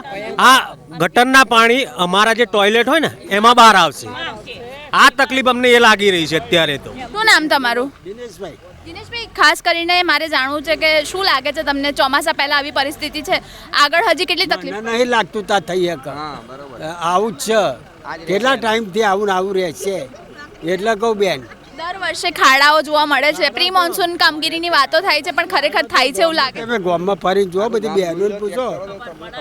[SPEAKER 11] આ ગટરના પાણી અમારા જે ટોયલેટ હોય ને એમાં બહાર આવશે. આ તકલીફ અમને એ લાગી રહી છે અત્યારે. તો
[SPEAKER 12] શું નામ તમારું?
[SPEAKER 11] દિનેશભાઈ.
[SPEAKER 12] દિનેશભાઈ, ખાસ કરીને મારે જાણવું છે કે શું લાગે છે તમને, ચોમાસા પહેલા આવી પરિસ્થિતિ છે, આગળ હજી કેટલી તકલીફ?
[SPEAKER 16] નહીં લાગતું તા થઈ આવું જ છે. કેટલા ટાઈમથી આવું રહેશે એટલે કહું બેન,
[SPEAKER 12] દર વર્ષે ખાડાઓ જોવા મળે છે, પ્રી મોન્સૂન કામગીરીની વાતો થાય છે, પણ ખરેખર થાય છે એવું લાગે?
[SPEAKER 14] તમે ગામમાં ફરી જો, બધી બહેનોને પૂછો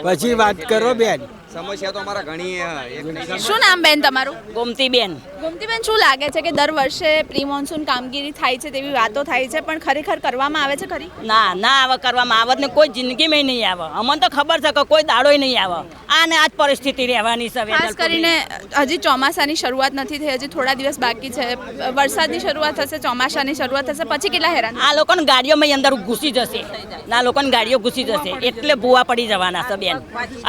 [SPEAKER 14] પછી વાત કરો બેન.
[SPEAKER 24] સમસ્યા તો અમારા ઘણી.
[SPEAKER 12] શું નામ બેન તમારું?
[SPEAKER 16] ગોમતીબેન.
[SPEAKER 12] ગોમતીબેન, શું લાગે છે કે દર વર્ષે પ્રી મોન્સૂન કામગીરી થાય છે તેવી વાતો થાય છે, પણ ખરેખર કરવામાં આવે છે ખરી?
[SPEAKER 16] ના આવે, કરવામાં આવત ને કોઈ જિંદગીમાં નહીં આવે. અમને તો ખબર છે કે કોઈ દાડોય નહીં આવે. આ ને આ જ પરિસ્થિતિ રહેવાની છે.
[SPEAKER 12] ખાસ કરીને હજી ચોમાસાની શરૂઆત નથી થઈ, હજી થોડા દિવસ બાકી છે. વરસાદની શરૂઆત થશે, ચોમાસાની શરૂઆત થશે, પછી કેટલા હેરાન?
[SPEAKER 16] આ લોકોને ગાડીઓમાં અંદર ઘૂસી જશે, ના લોકોને ગાડીઓ ઘૂસી જશે, એટલે ભૂવા પડી જવાના છે બેન.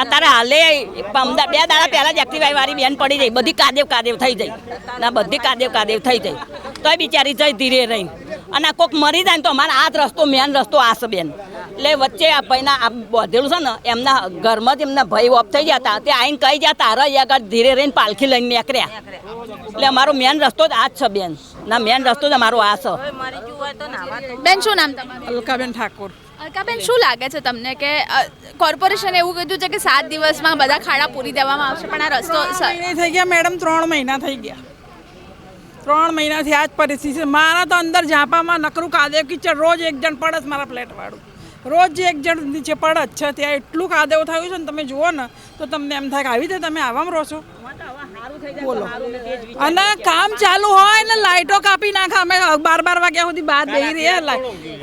[SPEAKER 16] અત્યારે હાલે 2 દાડા પહેલા જ એક્ટિવા વાળી બેન પડી જાય, બધી કાદેવ થઈ જાય, ના બધી કાદેવ થઈ જાય, તોય બિચારી જઈ ધીરે રહીને. અને કોક મરી જાય ને તો અમારા આ રસ્તો મેન રસ્તો આ છે બેન. એટલે વચ્ચે આ ભાઈના આ બધેલું છે ને, એમના ઘરમાં જ એમના ભાઈ ઓફ થઈ ગયા હતા, તે આવીને કહી ગયા તારા આગળ ધીરે રહીને પાલખી લઈને નીકળ્યા. એટલે અમારો મેન રસ્તો જ આ જ છે બેન, ના મેન રસ્તો જ અમારો આ છે.
[SPEAKER 12] બેન, શું નામ તમારું?
[SPEAKER 17] અલકાબેન ઠાકોર.
[SPEAKER 12] અલકાબેન, શું લાગે છે તમને કે કોર્પોરેશને એવું કીધું છે કે 7 દિવસમાં બધા ખાડા પૂરી દેવામાં આવશે, પણ આ રસ્તો
[SPEAKER 17] થઈ ગયા મેડમ, 3 મહિના થઈ ગયા. 3 મહિનાથી આ જ પરિસ્થિતિ છે. મારા તો અંદર ઝાંપામાં નકરું કાદેવ કીચડ, રોજ એક જણ પડે છે મારા ફ્લેટ વાળું, રોજ એક જણ નીચે પડે જ છે. ત્યાં એટલું કાદેવ થયું છે ને, તમે જુઓ ને તો તમને એમ થાય કે આવી રીતે તમે આવામાં રહો છો. બોલો. અને કામ ચાલુ હોય ને લાઈટો કાપી નાખે. અમે 12 વાગ્યા સુધી બહાર બેસી રહ્યા.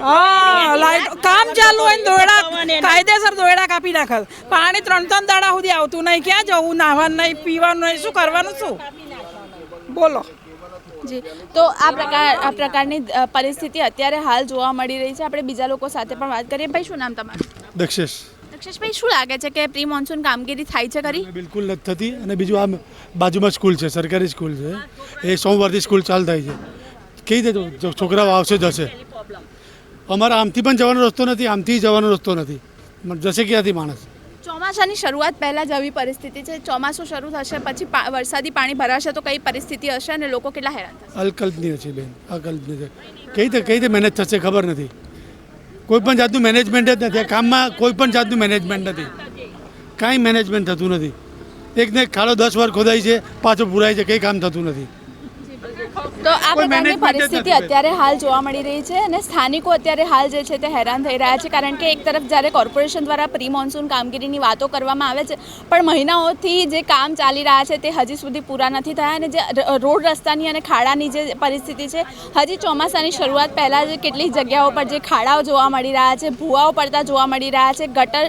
[SPEAKER 17] હા, લાઈટ કામ ચાલુ હોય ને દોયડા, કાયદેસર દોયડા કાપી નાખે. પાણી 3 દાડા સુધી આવતું નહીં. ક્યાં જવું? નાહવાનું નહીં, પીવાનું નહીં, શું કરવાનું શું? બોલો.
[SPEAKER 12] જી, તો આ પ્રકારની પરિસ્થિતિ અત્યારે હાલ જોવા મળી રહી છે. આપણે બીજા લોકો સાથે પણ વાત કરીએ. ભાઈ, શું નામ તમારું? દક્ષેશભાઈ, શું લાગે છે કે પ્રી મોન્સૂન કામગીરી થાય છે ખરી?
[SPEAKER 18] બિલકુલ નથી થતી. અને બીજું આ બાજુમાં સ્કૂલ છે, સરકારી સ્કૂલ છે, એ સોમવારથી સ્કૂલ ચાલુ થાય છે. કઈ રીતે છોકરાઓ આવશે જશે? અમારા આમથી પણ જવાનો રસ્તો નથી, આમથી જવાનો રસ્તો નથી, જશે ક્યાંથી માણસ?
[SPEAKER 12] ચોમાસાની શરૂઆત પહેલાં જ આવી પરિસ્થિતિ છે. ચોમાસું શરૂ થશે પછી વરસાદી પાણી ભરાશે તો કઈ પરિસ્થિતિ હશે અને લોકો કેટલા હેરાન થશે?
[SPEAKER 18] અકલ્પનીય છે બેન, અકલ્પનીય છે. કઈ રીતે મેનેજ થશે ખબર નથી. કોઈ પણ જાતનું મેનેજમેન્ટ જ નથી આ કામમાં. કોઈ પણ જાતનું મેનેજમેન્ટ નથી, કાંઈ મેનેજમેન્ટ થતું નથી. એકને ખાડો 10 વાર ખોદાય છે, પાછો પુરાય છે, કંઈ કામ થતું નથી.
[SPEAKER 12] તો આ પ્રકારની પરિસ્થિતિ અત્યારે હાલ જોવા મળી રહી છે અને સ્થાનિકો અત્યારે હાલ જે છે તે હેરાન થઈ રહ્યા છે. કારણ કે એક તરફ જ્યારે કોર્પોરેશન દ્વારા પ્રી મોન્સૂન કામગીરીની વાતો કરવામાં આવે છે, પણ મહિનાઓથી જે કામ ચાલી રહ્યા છે તે હજી સુધી પૂરા નથી થયા. અને જે રોડ રસ્તાની અને ખાડાની જે પરિસ્થિતિ છે, હજી ચોમાસાની શરૂઆત પહેલાં જ કેટલીક જગ્યાઓ પર જે ખાડાઓ જોવા મળી રહ્યા છે, ભૂવાઓ પડતા જોવા મળી રહ્યા છે, ગટર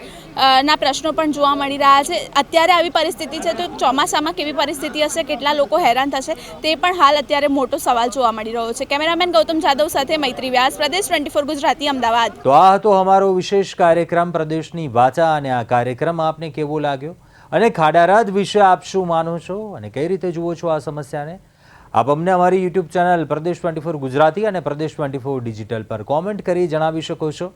[SPEAKER 12] ના પ્રશ્નો પણ જોવા મળી રહ્યા છે. અત્યારે આવી પરિસ્થિતિ છે તો ચોમાસામાં કેવી પરિસ્થિતિ હશે, કેટલા લોકો હેરાન થશે, તે પણ હાલ અત્યારે મોટો સવાલ જોવા મળી રહ્યો છે. કેમેરામેન ગૌતમ જાદવ સાથે મૈત્રી વ્યાસ, પ્રદેશ 24 ગુજરાતી, અમદાવાદ.
[SPEAKER 19] તો આ હતો અમારો વિશેષ કાર્યક્રમ પ્રદેશની વાચા. અને આ કાર્યક્રમ આપને કેવો લાગ્યો અને ખાડારાદ વિશે આપ શું માનો છો અને કઈ રીતે જુઓ છો આ સમસ્યાને? આપ અમને અમારી યુટ્યુબ ચેનલ પ્રદેશ 24 ગુજરાતી અને પ્રદેશ 24 ડિજિટલ પર કોમેન્ટ કરી જણાવી શકો છો.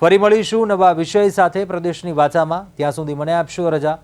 [SPEAKER 19] ફરી મળીશું નવા વિષય સાથે પ્રદેશની વાચામાં. ત્યાં સુધી મને આપશો રજા.